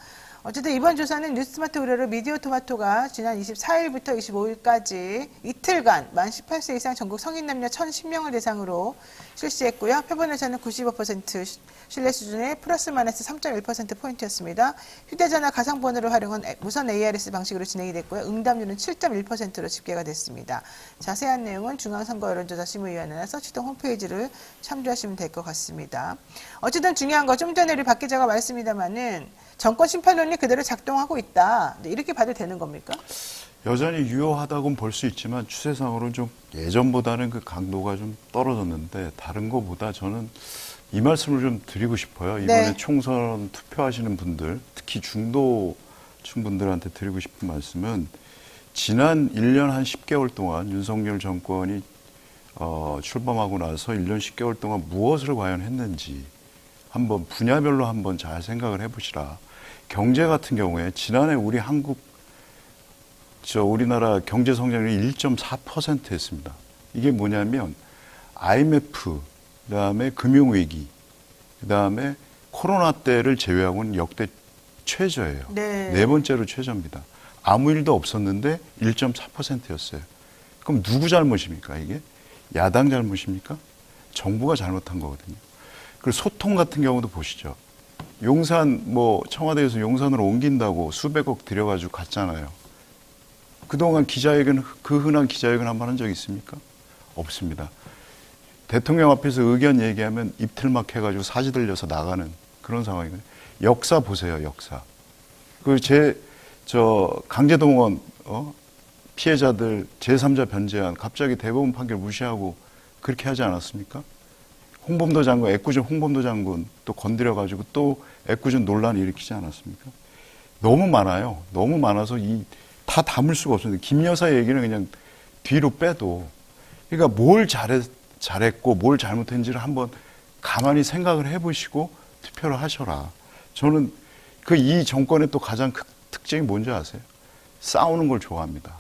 어쨌든 이번 조사는 뉴스마트 의뢰로 미디어토마토가 지난 24일부터 25일까지 이틀간 만 18세 이상 전국 성인 남녀 1,010명을 대상으로 실시했고요. 표본오차는 95% 신뢰 수준의 플러스 마이너스 3.1%포인트였습니다. 휴대전화 가상번호를 활용한 무선 ARS 방식으로 진행이 됐고요. 응답률은 7.1%로 집계가 됐습니다. 자세한 내용은 중앙선거여론조사심의위원회나 서치동 홈페이지를 참조하시면 될 것 같습니다. 어쨌든 중요한 거 좀 전에 우리 박 기자가 말씀입니다만은 정권 심판론이 그대로 작동하고 있다. 이렇게 봐도 되는 겁니까? 여전히 유효하다고는 볼 수 있지만 추세상으로는 좀 예전보다는 그 강도가 좀 떨어졌는데 다른 것보다 저는 이 말씀을 좀 드리고 싶어요. 이번에 네. 총선 투표하시는 분들, 특히 중도층 분들한테 드리고 싶은 말씀은 지난 1년 한 10개월 동안 윤석열 정권이 출범하고 나서 1년 10개월 동안 무엇을 과연 했는지 한번 분야별로 한번 잘 생각을 해보시라. 경제 같은 경우에 지난해 우리나라 경제 성장률이 1.4% 했습니다. 이게 뭐냐면 IMF, 그다음에 금융위기, 그다음에 코로나 때를 제외하고는 역대 최저예요. 네 번째로 최저입니다. 아무 일도 없었는데 1.4%였어요. 그럼 누구 잘못입니까, 이게? 야당 잘못입니까? 정부가 잘못한 거거든요. 그리고 소통 같은 경우도 보시죠. 용산, 청와대에서 용산으로 옮긴다고 수백억 들여가지고 갔잖아요. 그동안 그 흔한 기자회견 한번 한 적 있습니까? 없습니다. 대통령 앞에서 의견 얘기하면 입틀막 해가지고 사지 들려서 나가는 그런 상황이거든요. 역사 보세요, 역사. 강제동원, 피해자들 제3자 변제안 갑자기 대법원 판결 무시하고 그렇게 하지 않았습니까? 홍범도 장군, 애꿎은 홍범도 장군 또 건드려가지고 또 애꿎은 논란 일으키지 않았습니까? 너무 많아요. 너무 많아서 다 담을 수가 없습니다. 김 여사 얘기는 그냥 뒤로 빼도. 그러니까 뭘 잘했고 뭘 잘못했는지를 한번 가만히 생각을 해보시고 투표를 하셔라. 저는 이 정권의 또 가장 특징이 뭔지 아세요? 싸우는 걸 좋아합니다.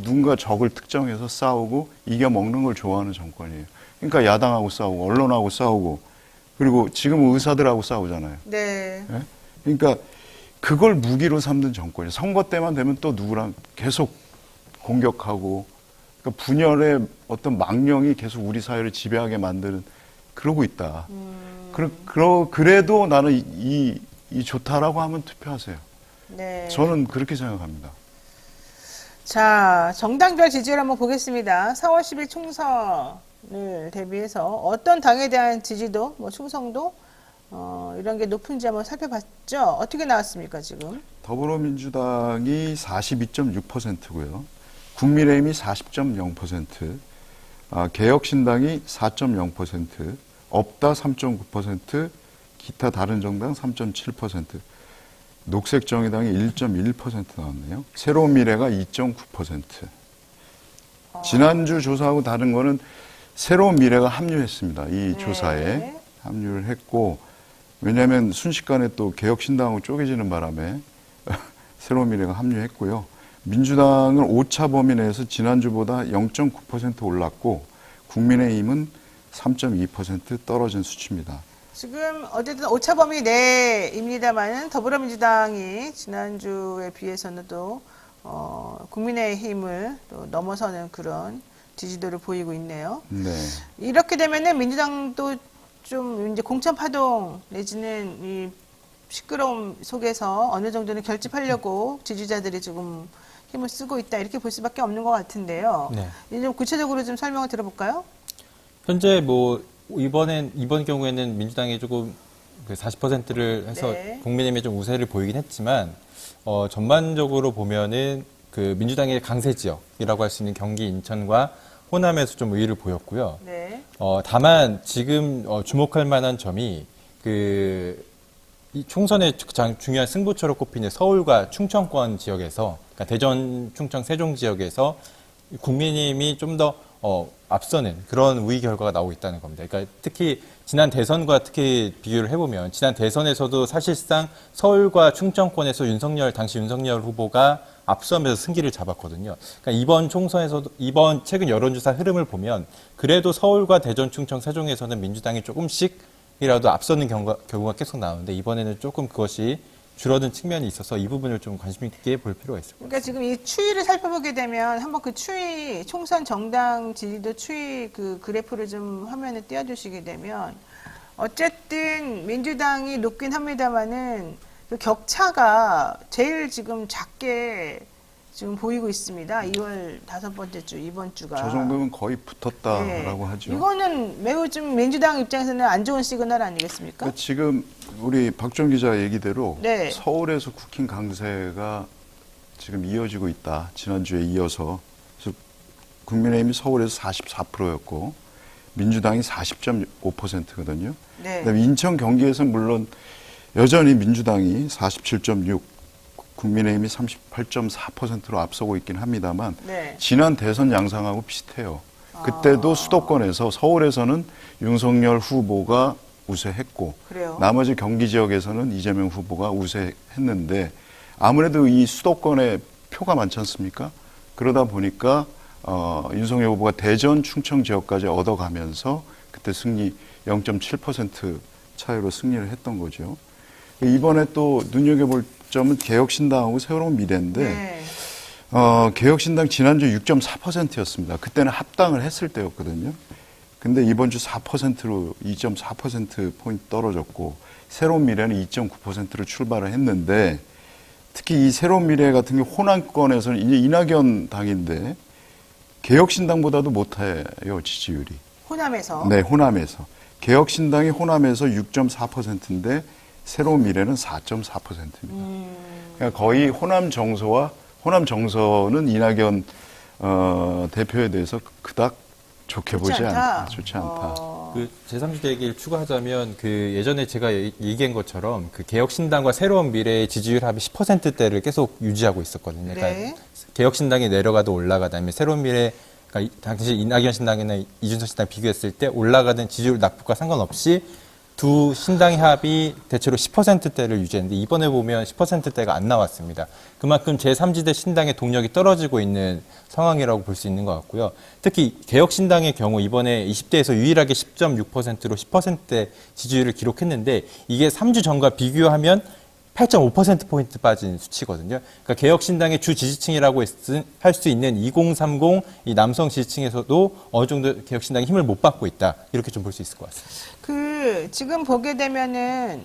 누군가 적을 특정해서 싸우고 이겨먹는 걸 좋아하는 정권이에요. 그러니까 야당하고 싸우고 언론하고 싸우고 그리고 지금 의사들하고 싸우잖아요. 네. 네? 그러니까 그걸 무기로 삼는 정권이에요. 선거 때만 되면 또 누구랑 계속 공격하고 그러니까 분열의 어떤 망령이 계속 우리 사회를 지배하게 만드는 그러고 있다. 그래도 나는 이 좋다라고 하면 투표하세요. 네. 저는 그렇게 생각합니다. 자, 정당별 지지율 한번 보겠습니다. 4월 10일 총선을 대비해서 어떤 당에 대한 지지도, 충성도, 이런 게 높은지 한번 살펴봤죠. 어떻게 나왔습니까, 지금? 더불어민주당이 42.6%고요. 국민의힘이 40.0%, 개혁신당이 4.0%, 없다 3.9%, 기타 다른 정당 3.7%, 녹색정의당이 1.1% 나왔네요. 새로운 미래가 2.9%. 지난주 조사하고 다른 거는 새로운 미래가 합류했습니다. 이 조사에 합류를 했고, 왜냐하면 순식간에 또 개혁신당하고 쪼개지는 바람에 새로운 미래가 합류했고요. 민주당은 오차 범위 내에서 지난주보다 0.9% 올랐고 국민의힘은 3.2% 떨어진 수치입니다. 지금 어쨌든 오차 범위 내입니다만은 더불어민주당이 지난주에 비해서는 또 국민의힘을 또 넘어서는 그런 지지도를 보이고 있네요. 네. 이렇게 되면은 민주당도 좀 이제 공천 파동 내지는 이 시끄러움 속에서 어느 정도는 결집하려고 지지자들이 조금 힘을 쓰고 있다 이렇게 볼 수밖에 없는 것 같은데요. 네. 이제 좀 구체적으로 좀 설명을 들어볼까요? 현재 이번 경우에는 민주당이 조금 40%를 해서 국민의힘에 좀 우세를 보이긴 했지만 전반적으로 보면은 그 민주당의 강세 지역이라고 할 수 있는 경기 인천과 호남에서 좀 우위를 보였고요. 네. 다만 지금 주목할 만한 점이 이 총선의 가장 중요한 승부처로 꼽히는 서울과 충청권 지역에서, 그러니까 대전, 충청, 세종 지역에서 국민의힘이 좀 더 앞서는 그런 우위 결과가 나오고 있다는 겁니다. 그러니까 특히 지난 대선과 특히 비교를 해보면 지난 대선에서도 사실상 서울과 충청권에서 당시 윤석열 후보가 앞서면서 승기를 잡았거든요. 그러니까 이번 총선에서도 이번 최근 여론조사 흐름을 보면 그래도 서울과 대전, 충청, 세종에서는 민주당이 조금씩이라도 앞서는 경우가 계속 나오는데 이번에는 조금 그것이 줄어든 측면이 있어서 이 부분을 좀 관심 있게 볼 필요가 있습니다. 그러니까 지금 이 추이를 살펴보게 되면 한번 그 추이, 총선 정당 지지도 추이 그 그래프를 좀 화면에 띄워주시게 되면 어쨌든 민주당이 높긴 합니다만은 그 격차가 제일 지금 작게 지금 보이고 있습니다. 2월 5번째 주, 이번 주가. 저 정도면 거의 붙었다라고 하죠. 이거는 매우 좀 민주당 입장에서는 안 좋은 시그널 아니겠습니까? 그러니까 지금 우리 박정 기자 얘기대로 네. 서울에서 국힘 강세가 지금 이어지고 있다. 지난주에 이어서. 그래서 국민의힘이 서울에서 44%였고 민주당이 40.5%거든요. 네. 그다음에 인천 경기에서는 물론 여전히 민주당이 47.6, 국민의힘이 38.4%로 앞서고 있긴 합니다만 네. 지난 대선 양상하고 비슷해요. 그때도 수도권에서 서울에서는 윤석열 후보가 우세했고 그래요? 나머지 경기 지역에서는 이재명 후보가 우세했는데 아무래도 이 수도권에 표가 많지 않습니까? 그러다 보니까 윤석열 후보가 대전, 충청 지역까지 얻어가면서 그때 승리 0.7% 차이로 승리를 했던 거죠. 이번에 또 눈여겨볼 점은 개혁신당하고 새로운 미래인데 네. 개혁신당 지난주 6.4%였습니다. 그때는 합당을 했을 때였거든요. 근데 이번 주 4%로 2.4%포인트 떨어졌고 새로운 미래는 2.9%로 출발을 했는데 특히 이 새로운 미래 같은 경우 호남권에서는 이제 이낙연 당인데 개혁신당보다도 못해요, 지지율이. 호남에서? 네, 호남에서. 개혁신당이 호남에서 6.4%인데 새로운 미래는 4.4%입니다. 그러니까 거의 호남 정서는 이낙연 대표에 대해서 그닥 좋게 보지 않다. 좋지 않다. 그 제3지대 얘기를 추가하자면 그 예전에 제가 얘기한 것처럼 그 개혁신당과 새로운 미래의 지지율 합이 10%대를 계속 유지하고 있었거든요. 그러니까 네. 개혁신당이 내려가도 올라가다 면 새로운 미래 그러니까 당시 이낙연 신당이나 이준석 신당 비교했을 때 올라가던 지지율 낙폭과 상관없이 두 신당의 합이 대체로 10%대를 유지했는데 이번에 보면 10%대가 안 나왔습니다. 그만큼 제3지대 신당의 동력이 떨어지고 있는 상황이라고 볼 수 있는 것 같고요. 특히 개혁신당의 경우 이번에 20대에서 유일하게 10.6%로 10%대 지지율을 기록했는데 이게 3주 전과 비교하면 8.5%포인트 빠진 수치거든요. 그러니까 개혁신당의 주 지지층이라고 할 수 있는 2030 이 남성 지지층에서도 어느 정도 개혁신당이 힘을 못 받고 있다. 이렇게 좀 볼 수 있을 것 같습니다. 지금 보게 되면은,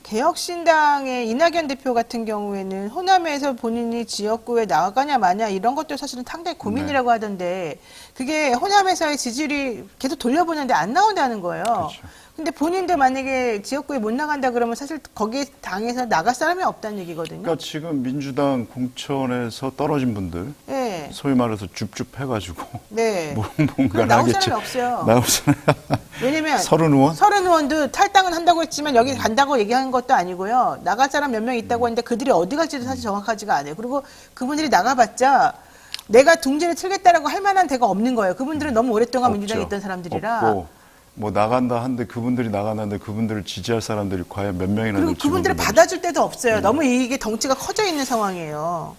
개혁신당의 이낙연 대표 같은 경우에는 호남에서 본인이 지역구에 나가냐 마냐 이런 것도 사실은 상당히 고민이라고 하던데 그게 호남에서의 지지율이 계속 돌려보는데 안 나온다는 거예요. 그렇죠. 근데 본인도 만약에 지역구에 못 나간다 그러면 사실 거기 당에서 나갈 사람이 없다는 얘기거든요. 그러니까 지금 민주당 공천에서 떨어진 분들, 네. 소위 말해서 줍줍 해가지고 네. 뭔가를 나올 하겠죠. 사람이 없어요. 나올 사람이 왜냐면 서른 의원도 탈당은 한다고 했지만 여기 간다고 얘기한 것도 아니고요. 나갈 사람 몇 명 있다고 했는데 그들이 어디 갈지도 사실 정확하지가 않아요. 그리고 그분들이 나가봤자 내가 둥지를 틀겠다라고 할 만한 데가 없는 거예요. 그분들은 너무 오랫동안 민주당에 있던 사람들이라. 없고, 뭐 나간다 한데 그분들이 나가는데 그분들을 지지할 사람들이 과연 몇 명이나 그리고 될지 그분들을 받아줄 데도 없어요. 너무 이게 덩치가 커져 있는 상황이에요.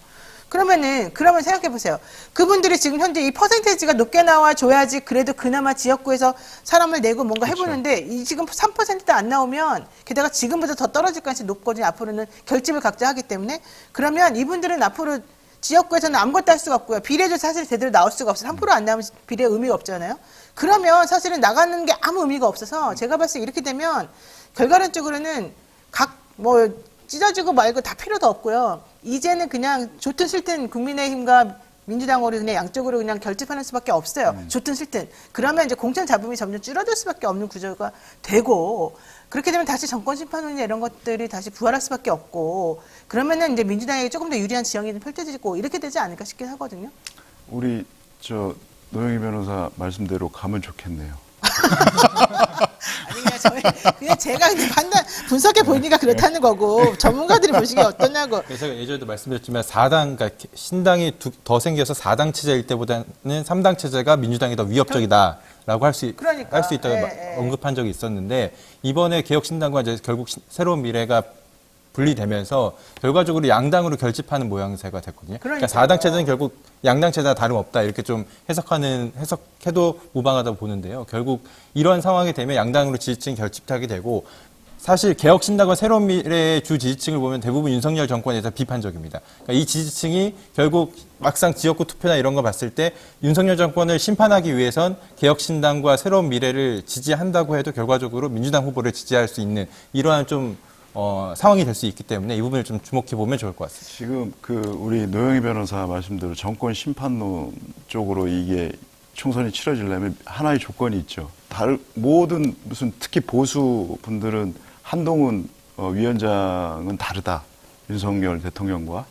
그러면 생각해 보세요. 그분들이 지금 현재 이 퍼센테이지가 높게 나와줘야지 그래도 그나마 지역구에서 사람을 내고 뭔가 해보는데 이 지금 3%도 안 나오면 게다가 지금보다 더 떨어질 가능성이 높거든요. 앞으로는 결집을 각자 하기 때문에 그러면 이분들은 앞으로 지역구에서는 아무것도 할 수가 없고요. 비례도 사실 제대로 나올 수가 없어요. 3% 안 나오면 비례 의미가 없잖아요. 그러면 사실은 나가는 게 아무 의미가 없어서 제가 봤을 때 이렇게 되면 결과론적으로는 찢어지고 말고 다 필요도 없고요. 이제는 그냥 좋든 싫든 국민의힘과 민주당으로 그냥 양쪽으로 그냥 결집하는 수밖에 없어요. 좋든 싫든. 그러면 이제 공천 잡음이 점점 줄어들 수밖에 없는 구조가 되고 그렇게 되면 다시 정권 심판론이나 이런 것들이 다시 부활할 수밖에 없고 그러면은 이제 민주당에게 조금 더 유리한 지형이 펼쳐지고 이렇게 되지 않을까 싶긴 하거든요. 우리 노영희 변호사 말씀대로 가면 좋겠네요. 아니 그냥 제가 분석해 보니까 그렇다는 거고 전문가들이 보시기에 어떠냐고. 제가 예전에도 말씀드렸지만 4당 그러니까 신당이 더 생겨서 4당 체제일 때보다는 3당 체제가 민주당이 더 위협적이다라고 할 수 있다고 언급한 적이 있었는데 이번에 개혁신당과 이제 결국 새로운 미래가 분리되면서 결과적으로 양당으로 결집하는 모양새가 됐거든요. 그러니까 4당 체제는 결국 양당 체제와 다름없다 이렇게 좀 해석해도 무방하다고 보는데요. 결국 이런 상황이 되면 양당으로 지지층이 결집하게 되고 사실 개혁신당과 새로운 미래의 주 지지층을 보면 대부분 윤석열 정권에서 비판적입니다. 그러니까 이 지지층이 결국 막상 지역구 투표나 이런 거 봤을 때 윤석열 정권을 심판하기 위해선 개혁신당과 새로운 미래를 지지한다고 해도 결과적으로 민주당 후보를 지지할 수 있는 이러한 좀 상황이 될 수 있기 때문에 이 부분을 좀 주목해 보면 좋을 것 같습니다. 지금 우리 노영희 변호사 말씀대로 정권 심판론 쪽으로 이게 총선이 치러지려면 하나의 조건이 있죠. 모든 특히 보수 분들은 한동훈 위원장은 다르다. 윤석열 대통령과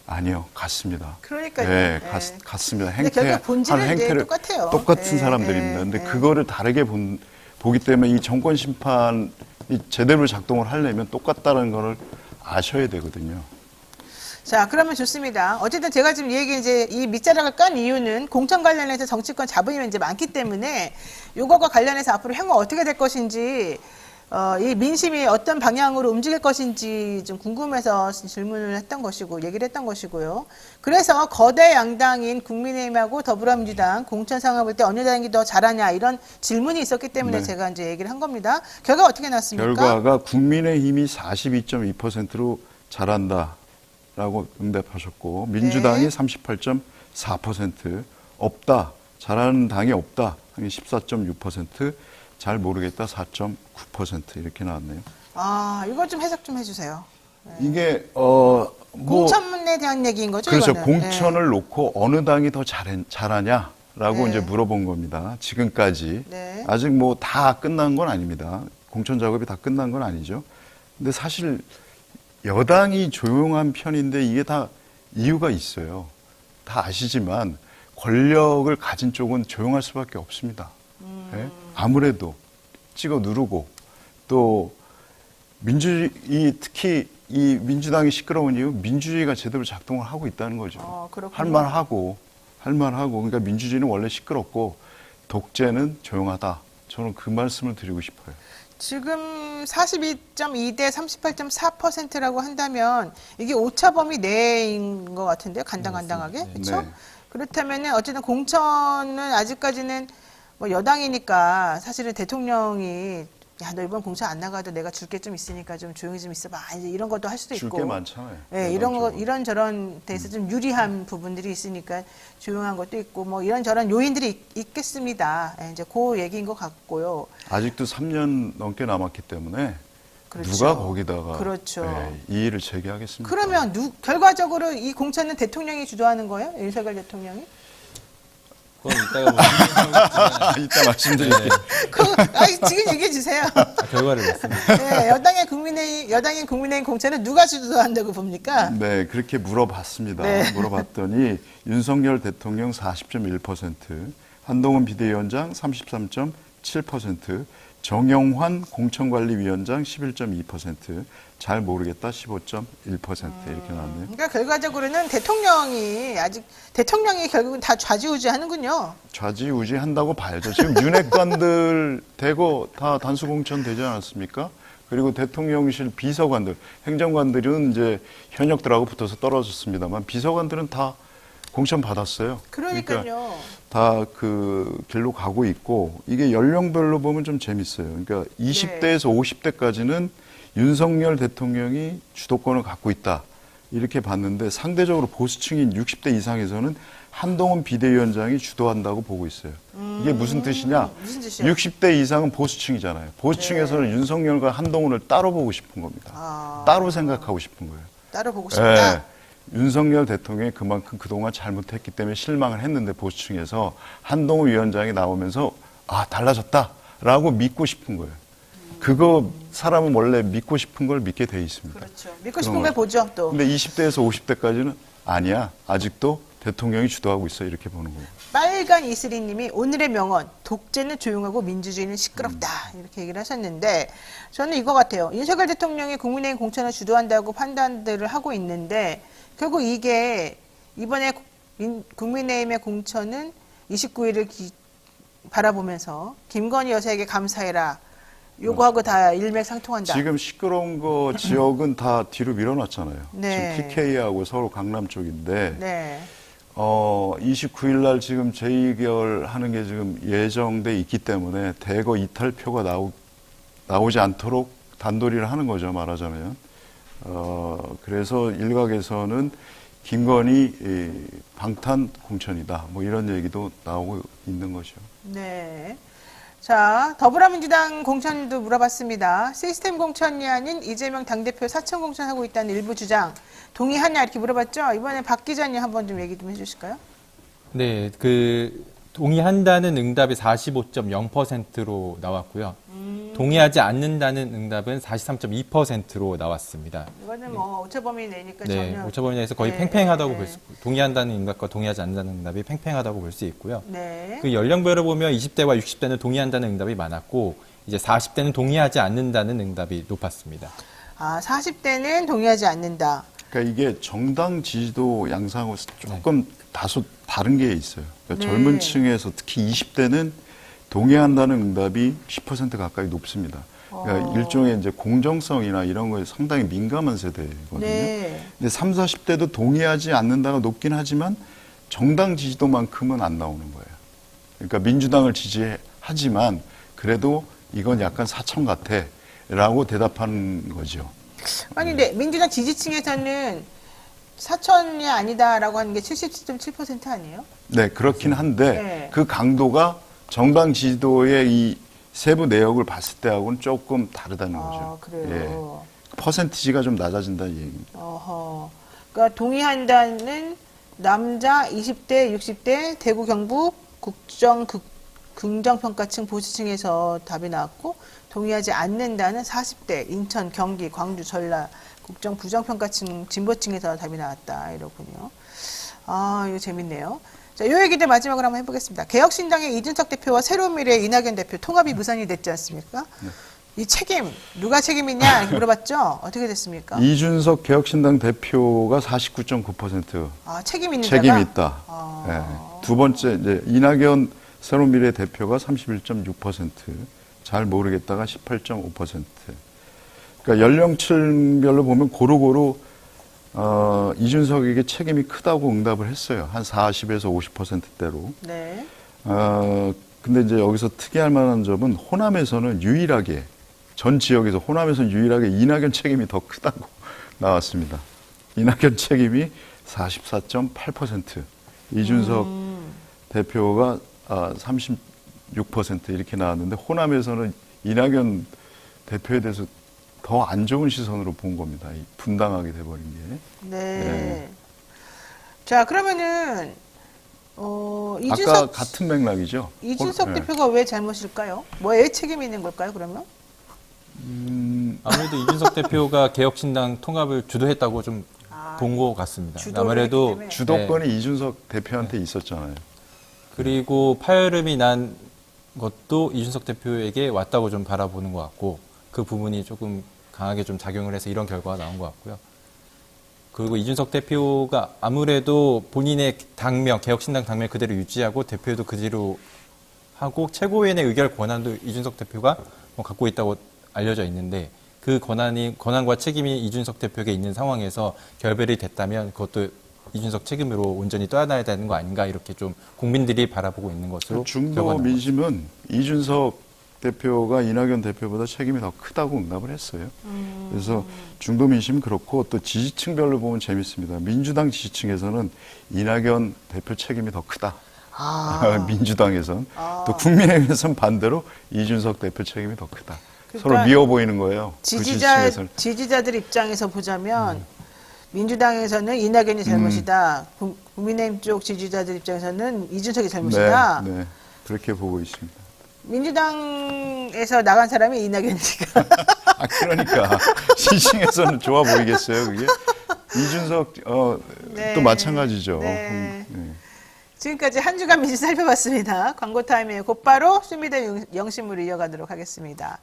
아니요, 같습니다. 그러니까요. 네, 네. 같습니다. 결국 본질은 행태를 똑같아요. 똑같은 네, 사람들입니다. 네, 근데 네. 그거를 다르게 보기 때문에 이 정권 심판이 제대로 작동을 하려면 똑같다는 거를 아셔야 되거든요. 자, 그러면 좋습니다. 어쨌든 제가 지금 이제 이 밑자락을 깐 이유는 공천 관련해서 정치권 잡음이 이제 많기 때문에 이거와 관련해서 앞으로 향후 어떻게 될 것인지, 이 민심이 어떤 방향으로 움직일 것인지 좀 궁금해서 질문을 했던 것이고, 얘기를 했던 것이고요. 그래서 거대 양당인 국민의힘하고 더불어민주당 공천 상황을 볼 때 어느 당이 더 잘하냐 이런 질문이 있었기 때문에 네. 제가 이제 얘기를 한 겁니다. 결과 어떻게 났습니까? 결과가 국민의힘이 42.2%로 잘한다라고 응답하셨고 민주당이 네. 38.4%, 없다, 잘하는 당이 없다, 14.6%, 잘 모르겠다 4.9% 이렇게 나왔네요. 아, 이거 좀 해석 좀 해주세요. 이게 공천에 대한 얘기인 거죠? 그렇죠. 이거는? 공천을 네. 놓고 어느 당이 더 잘하냐라고 네. 이제 물어본 겁니다. 지금까지 네. 아직 뭐 다 끝난 건 아닙니다. 공천 작업이 다 끝난 건 아니죠. 근데 사실 여당이 조용한 편인데 이게 다 이유가 있어요. 다 아시지만 권력을 가진 쪽은 조용할 수밖에 없습니다. 네? 아무래도 찍어 누르고 또 특히 이 민주당이 시끄러운 이유 민주주의가 제대로 작동을 하고 있다는 거죠. 할만하고 그러니까 민주주의는 원래 시끄럽고 독재는 조용하다. 저는 그 말씀을 드리고 싶어요. 지금 42.2 대 38.4%라고 한다면 이게 오차범위 내인 것 같은데요. 간당간당하게. 그렇죠? 네. 그렇다면 어쨌든 공천은 아직까지는 뭐 여당이니까 사실은 대통령이 야, 너 이번 공천 안 나가도 내가 줄 게 좀 있으니까 좀 조용히 좀 있어봐. 이제 이런 것도 할 수도 줄 있고. 게 많잖아요. 네, 이런저런 데서 좀 유리한 부분들이 있으니까 조용한 것도 있고, 뭐 이런저런 요인들이 있겠습니다. 네, 이제 그 얘기인 것 같고요. 아직도 3년 넘게 남았기 때문에 그렇죠. 누가 거기다가 그렇죠. 이의를 제기하겠습니까? 그러면 결과적으로 이 공천은 대통령이 주도하는 거예요? 윤석열 대통령이? 그건 이따가 이따 말씀드릴게요. 지금 얘기해 주세요. 결과를 말씀드릴게요. 네, 여당인 국민의힘 공천은 누가 주도한다고 봅니까? 네, 그렇게 물어봤습니다. 네. 물어봤더니 윤석열 대통령 40.1%, 한동훈 비대위원장 33.7%, 정영환 공천관리위원장 11.2%, 잘 모르겠다 15.1% 이렇게 나왔네요. 그러니까 결과적으로는 대통령이 결국은 다 좌지우지하는군요. 좌지우지한다고 봐야죠. 지금 윤핵관들 대거 다 단수공천 되지 않았습니까? 그리고 대통령실 비서관들, 행정관들은 이제 현역들하고 붙어서 떨어졌습니다만 비서관들은 다 공천 받았어요. 그러니까요. 그러니까 다 그 길로 가고 있고 이게 연령별로 보면 좀 재밌어요. 그러니까 20대에서 50대까지는 윤석열 대통령이 주도권을 갖고 있다. 이렇게 봤는데 상대적으로 보수층인 60대 이상에서는 한동훈 비대위원장이 주도한다고 보고 있어요. 이게 무슨 뜻이냐? 무슨 뜻이에요? 60대 이상은 보수층이잖아요. 보수층에서는 윤석열과 한동훈을 따로 보고 싶은 겁니다. 따로 생각하고 싶은 거예요. 따로 보고 싶다. 네. 윤석열 대통령이 그만큼 그동안 잘못했기 때문에 실망을 했는데 보수층에서 한동훈 위원장이 나오면서 달라졌다라고 믿고 싶은 거예요. 그거 사람은 원래 믿고 싶은 걸 믿게 돼 있습니다. 그렇죠. 믿고 싶은 걸 보죠, 또. 근데 20대에서 50대까지는 아니야. 아직도 대통령이 주도하고 있어. 이렇게 보는 거예요. 빨간 이슬이님이 오늘의 명언, 독재는 조용하고 민주주의는 시끄럽다. 이렇게 얘기를 하셨는데, 저는 이거 같아요. 윤석열 대통령이 국민의힘 공천을 주도한다고 판단들을 하고 있는데, 결국 이게 이번에 국민의힘의 공천은 29일을 바라보면서 김건희 여사에게 감사해라. 요거하고 다 일맥상통한다. 지금 시끄러운 거 지역은 다 뒤로 밀어놨잖아요. 네. 지금 PK하고 서울 강남 쪽인데 네. 29일 날 지금 재의결하는 게 지금 예정돼 있기 때문에 대거 이탈표가 나오지 않도록 단도리를 하는 거죠, 말하자면. 그래서 일각에서는 김건희 방탄 공천이다. 뭐 이런 얘기도 나오고 있는 거죠. 네. 자, 더불어민주당 공천도 물어봤습니다. 시스템 공천이 아닌 이재명 당대표 사천 공천하고 있다는 일부 주장 동의하냐 이렇게 물어봤죠. 이번에 박 기자님 한번 좀 얘기 좀 해주실까요? 네, 동의한다는 응답이 45.0%로 나왔고요. 동의하지 않는다는 응답은 43.2%로 나왔습니다. 이거는 뭐 오차범위 내니까 네, 전혀 오차범위 내에서 거의 네, 팽팽하다고 네. 볼 수, 동의한다는 응답과 동의하지 않는다는 응답이 팽팽하다고 볼 수 있고요. 네. 그 연령별로 보면 20대와 60대는 동의한다는 응답이 많았고 이제 40대는 동의하지 않는다는 응답이 높았습니다. 아, 40대는 동의하지 않는다. 그러니까 이게 정당 지지도 양상하고 조금 다소 다른 게 있어요. 그러니까 네. 젊은 층에서 특히 20대는 동의한다는 응답이 10% 가까이 높습니다. 그러니까 일종의 이제 공정성이나 이런 거에 상당히 민감한 세대거든요. 네. 근데 30, 40대도 동의하지 않는다가 높긴 하지만 정당 지지도만큼은 안 나오는 거예요. 그러니까 민주당을 지지하지만 그래도 이건 약간 사천 같아 라고 대답하는 거죠. 아니, 근데 민주당 지지층에서는 사천이 아니다라고 하는 게 77.7% 아니에요? 네, 그렇긴 한데 네. 그 강도가 정당 지지도의 이 세부 내역을 봤을 때하고는 조금 다르다는 거죠. 그래요? 예. 퍼센티지가 좀 낮아진다는 얘기입니다. 어허. 그러니까 동의한다는 남자 20대, 60대 대구 경북 긍정평가층 보수층에서 답이 나왔고 동의하지 않는다는 40대 인천, 경기, 광주, 전라 국정 부정평가층 진보층에서 답이 나왔다 이러군요. 아, 이거 재밌네요. 자, 이 얘기들 마지막으로 한번 해보겠습니다. 개혁신당의 이준석 대표와 새로운미래의 이낙연 대표 통합이 무산이 됐지 않습니까? 네. 이 책임 누가 책임이냐 이렇게 물어봤죠. 어떻게 됐습니까? 이준석 개혁신당 대표가 49.9% 아, 책임 있는 책임이 자가? 있다. 예. 두 번째 이제 이낙연 새로운미래 대표가 31.6%, 잘 모르겠다가 18.5%. 그러니까 연령층별로 보면 고루고루 이준석에게 책임이 크다고 응답을 했어요. 한 40에서 50%대로. 네. 근데 이제 여기서 특이할 만한 점은 호남에서는 유일하게 전 지역에서 호남에서는 유일하게 이낙연 책임이 더 크다고 나왔습니다. 이낙연 책임이 44.8%, 이준석 대표가 36% 이렇게 나왔는데 호남에서는 이낙연 대표에 대해서 더 안 좋은 시선으로 본 겁니다. 이 분당하게 돼버린 게. 네. 네. 자, 그러면은 이준석 아까 같은 맥락이죠. 이준석 네. 대표가 왜 잘못일까요? 뭐에 책임이 있는 걸까요? 그러면? 아무래도 이준석 대표가 개혁신당 통합을 주도했다고 좀 본 것 같습니다. 아무래도 주도권이 네. 이준석 대표한테 있었잖아요. 그리고 파열음이 난 것도 이준석 대표에게 왔다고 좀 바라보는 것 같고 그 부분이 조금 강하게 좀 작용을 해서 이런 결과가 나온 것 같고요. 그리고 이준석 대표가 아무래도 본인의 당명, 개혁신당 당명 그대로 유지하고 대표도 그대로 하고 최고위원회 의결 권한도 이준석 대표가 갖고 있다고 알려져 있는데 그 권한과 책임이 이준석 대표에게 있는 상황에서 결별이 됐다면 그것도 이준석 책임으로 온전히 떠안아야 되는 거 아닌가 이렇게 좀 국민들이 바라보고 있는 것으로 중도 민심은 이준석 대표가 이낙연 대표보다 책임이 더 크다고 응답을 했어요. 그래서 중도 민심은 그렇고 또 지지층별로 보면 재밌습니다. 민주당 지지층에서는 이낙연 대표 책임이 더 크다. 민주당에선. 또 국민의힘에서는 반대로 이준석 대표 책임이 더 크다. 그러니까 서로 미워 보이는 거예요. 지지자들 입장에서 보자면 민주당에서는 이낙연이 잘못이다. 국민의힘 쪽 지지자들 입장에서는 이준석이 잘못이다. 네, 네. 그렇게 보고 있습니다. 민주당에서 나간 사람이 이낙연이니까. 그러니까 시층에서는 좋아 보이겠어요, 그게? 이준석 네. 또 마찬가지죠. 네. 지금까지 한 주간 민심 살펴봤습니다. 광고 타임에 곧바로 수미대 영심으로 이어가도록 하겠습니다.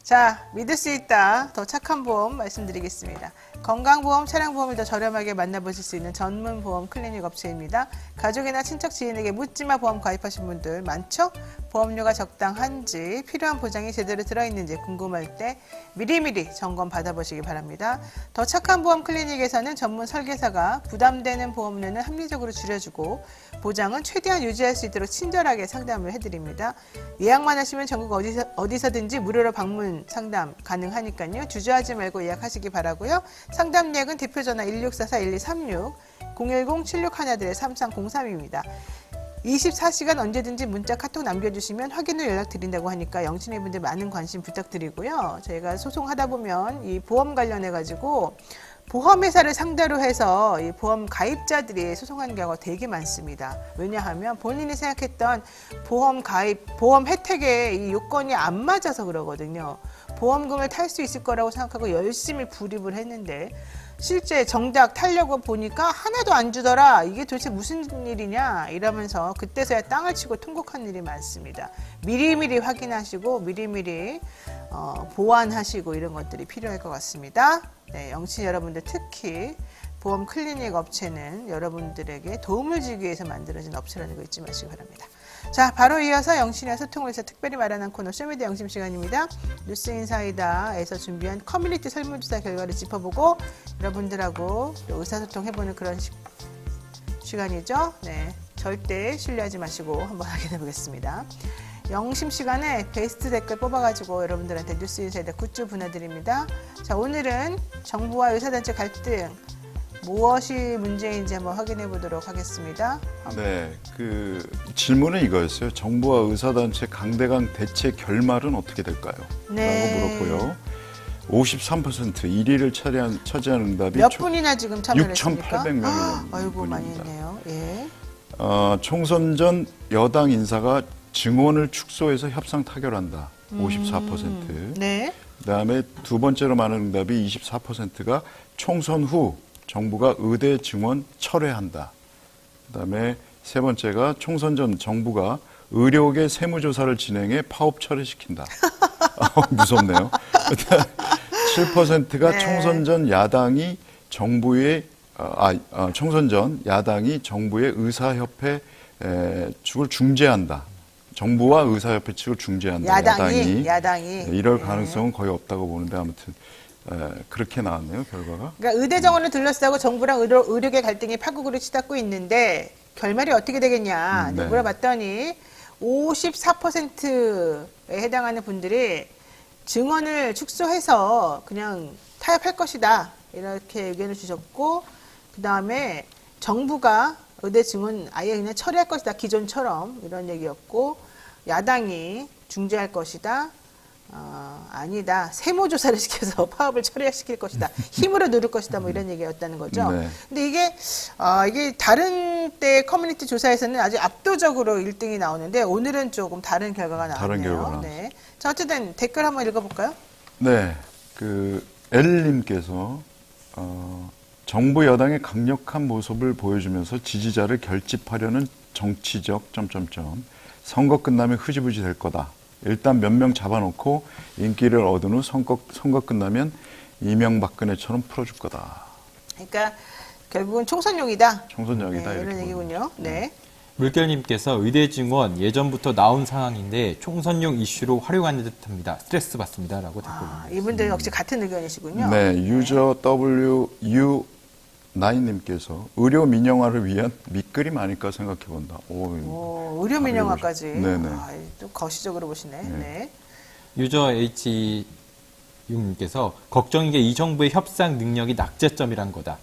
자, 믿을 수 있다. 더 착한 보험 말씀드리겠습니다. 건강보험, 차량보험을 더 저렴하게 만나보실 수 있는 전문 보험 클리닉 업체입니다. 가족이나 친척, 지인에게 묻지마 보험 가입하신 분들 많죠? 보험료가 적당한지, 필요한 보장이 제대로 들어있는지 궁금할 때 미리미리 점검 받아보시기 바랍니다. 더 착한 보험 클리닉에서는 전문 설계사가 부담되는 보험료는 합리적으로 줄여주고 보장은 최대한 유지할 수 있도록 친절하게 상담을 해드립니다. 예약만 하시면 전국 어디서든지 무료로 방문 상담 가능하니까요. 주저하지 말고 예약하시기 바라고요. 상담 예약은 대표전화 1644-1236, 010-7611-3303입니다. 24시간 언제든지 문자 카톡 남겨주시면 확인 후 연락드린다고 하니까 영친의 분들 많은 관심 부탁드리고요. 저희가 소송하다 보면 이 보험 관련해가지고 보험회사를 상대로 해서 이 보험 가입자들이 소송하는 경우가 되게 많습니다. 왜냐하면 본인이 생각했던 보험 가입, 보험 혜택의 이 요건이 안 맞아서 그러거든요. 보험금을 탈 수 있을 거라고 생각하고 열심히 불입을 했는데 실제 정작 타려고 보니까 하나도 안 주더라. 이게 도대체 무슨 일이냐 이러면서 그때서야 땅을 치고 통곡한 일이 많습니다. 미리미리 확인하시고 미리미리 보완하시고 이런 것들이 필요할 것 같습니다. 네, 영친 여러분들 특히 보험 클리닉 업체는 여러분들에게 도움을 주기 위해서 만들어진 업체라는 거 잊지 마시기 바랍니다. 자, 바로 이어서 영신의 소통을 위해서 특별히 마련한 코너 쇼미더 영심 시간입니다. 뉴스인사이다에서 준비한 커뮤니티 설문조사 결과를 짚어보고 여러분들하고 또 의사소통 해보는 그런 시간이죠. 네, 절대 신뢰하지 마시고 한번 확인해 보겠습니다. 영심 시간에 베스트 댓글 뽑아가지고 여러분들한테 뉴스인사이다 굿즈 보내드립니다. 자, 오늘은 정부와 의사단체 갈등 무엇이 문제인지 한번 확인해 보도록 하겠습니다. 네, 그 질문은 이거였어요. 정부와 의사단체 강대강 대체 결말은 어떻게 될까요? 네. 라고 물었고요. 53% 1위를 차지한 응답이 몇 분이나 지금 참여를 했습니까? 6,800명이 아이고 많이 했네요. 예. 총선 전 여당 인사가 증언을 축소해서 협상 타결한다. 54%. 네. 그다음에 두 번째로 많은 응답이 24%가 총선 후 정부가 의대 증언 철회한다. 그다음에 세 번째가 총선 전 정부가 의료계 세무조사를 진행해 파업 철회시킨다. 무섭네요. 7%가 네. 총선 전 야당이 정부의 총선 전 야당이 정부의 의사협회 측을 중재한다. 정부와 의사협회 측을 중재한다. 야당이 이럴 가능성은 거의 없다고 보는데 아무튼 그렇게 나왔네요, 결과가. 그러니까 의대 정원을 둘러싸고 정부랑 의료계 갈등이 파국으로 치닫고 있는데 결말이 어떻게 되겠냐 네. 물어봤더니 54%에 해당하는 분들이 증언을 축소해서 그냥 타협할 것이다 이렇게 의견을 주셨고 그 다음에 정부가 의대 증언 아예 그냥 처리할 것이다 기존처럼 이런 얘기였고 야당이 중재할 것이다. 아니다. 세무조사를 시켜서 파업을 처리시킬 것이다. 힘으로 누를 것이다. 뭐 이런 얘기였다는 거죠. 네. 근데 이게 다른 때 커뮤니티 조사에서는 아주 압도적으로 1등이 나오는데 오늘은 조금 다른 결과가 나왔네요. 다른 결과가 네. 자, 어쨌든 댓글 한번 읽어볼까요? 네. 엘님께서 정부 여당의 강력한 모습을 보여주면서 지지자를 결집하려는 정치적 선거 끝나면 흐지부지 될 거다. 일단 몇 명 잡아놓고 인기를 얻은 후 선거 끝나면 이명박근혜처럼 풀어줄 거다. 그러니까 결국은 총선용이다. 총선용이다. 네, 이런 얘기군요. 네. 물결님께서 의대 증원 예전부터 나온 상황인데 총선용 이슈로 활용하는 듯합니다. 스트레스 받습니다라고 댓글 올렸습니다. 이분들 역시 같은 의견이시군요. 네, 유저 WU9님께서 의료 민영화를 위한 밑그림 아닐까 생각해 본다. 의료 민영화까지. 네네. 또 거시적으로 보시네. 네. 유저 H6님께서 걱정인 게 이 정부의 협상 능력이 낙제점이란 거다.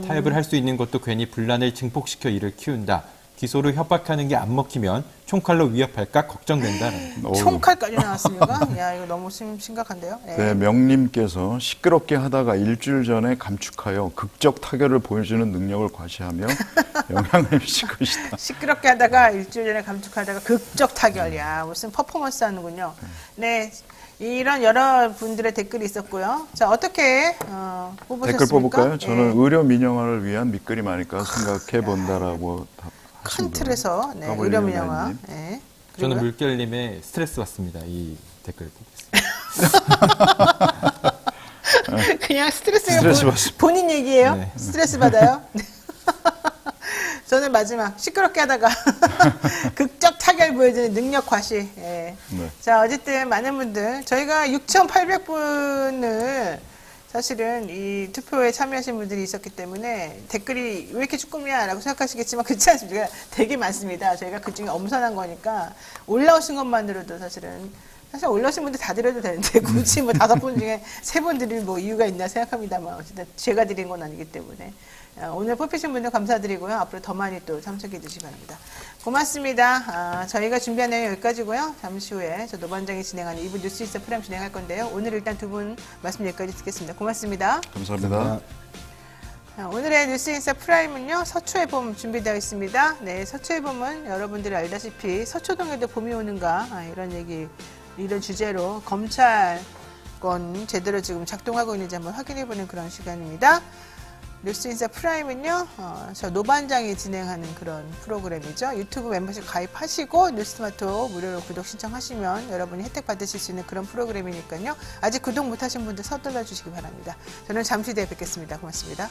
타협을 할 수 있는 것도 괜히 분란을 증폭시켜 일을 키운다. 기소로 협박하는 게 안 먹히면 총칼로 위협할까 걱정된다. 총칼까지 나왔습니까? 야, 이거 너무 심각한데요. 네. 네, 명님께서 시끄럽게 하다가 일주일 전에 감축하여 극적 타결을 보여주는 능력을 과시하며 영향을 미칠 것이다. 시끄럽게 하다가 일주일 전에 감축하다가 극적 타결이야. 무슨 퍼포먼스 하는군요. 네. 이런 여러분들의 댓글이 있었고요. 자, 어떻게 뽑으셨습니까? 댓글 뽑을까요? 저는 네. 의료 민영화를 위한 밑그림 아닐까 생각해 본다라고 큰 틀에서 의료 민영화. 네. 저는 물결님의 스트레스 받습니다. 이 댓글 보겠습니다. 그냥 스트레스 본인 얘기예요? 네. 스트레스 받아요? 저는 마지막 시끄럽게 하다가 극적 타결 정말 보여주는 능력 과시. 예. 네. 자, 어쨌든 많은 분들, 저희가 6,800분을 사실은 이 투표에 참여하신 분들이 있었기 때문에 댓글이 왜 이렇게 조금이야 라고 생각하시겠지만 그렇지 않습니다. 되게 많습니다. 저희가 그중에 엄선한 거니까 올라오신 것만으로도 사실 올라오신 분들 다 드려도 되는데 굳이 뭐 5분 중에 3분 드릴 뭐 이유가 있나 생각합니다만 어쨌든 제가 드린 건 아니기 때문에 오늘 뽑히신 분들 감사드리고요. 앞으로 더 많이 또 참석해 주시기 바랍니다. 고맙습니다. 저희가 준비한 내용 여기까지고요. 잠시 후에 저 노반장이 진행하는 2부 뉴스인사 프라임 진행할 건데요. 오늘 일단 두 분 말씀 여기까지 듣겠습니다. 고맙습니다. 감사합니다. 오늘의 뉴스인사 프라임은요, 서초의 봄 준비되어 있습니다. 네, 서초의 봄은 여러분들이 알다시피 서초동에도 봄이 오는가, 이런 주제로 검찰권 제대로 지금 작동하고 있는지 한번 확인해보는 그런 시간입니다. 뉴스인사 프라임은요, 저 노반장이 진행하는 그런 프로그램이죠. 유튜브 멤버십 가입하시고 뉴스마토 무료로 구독 신청하시면 여러분이 혜택 받으실 수 있는 그런 프로그램이니까요. 아직 구독 못하신 분들 서둘러 주시기 바랍니다. 저는 잠시 뒤에 뵙겠습니다. 고맙습니다.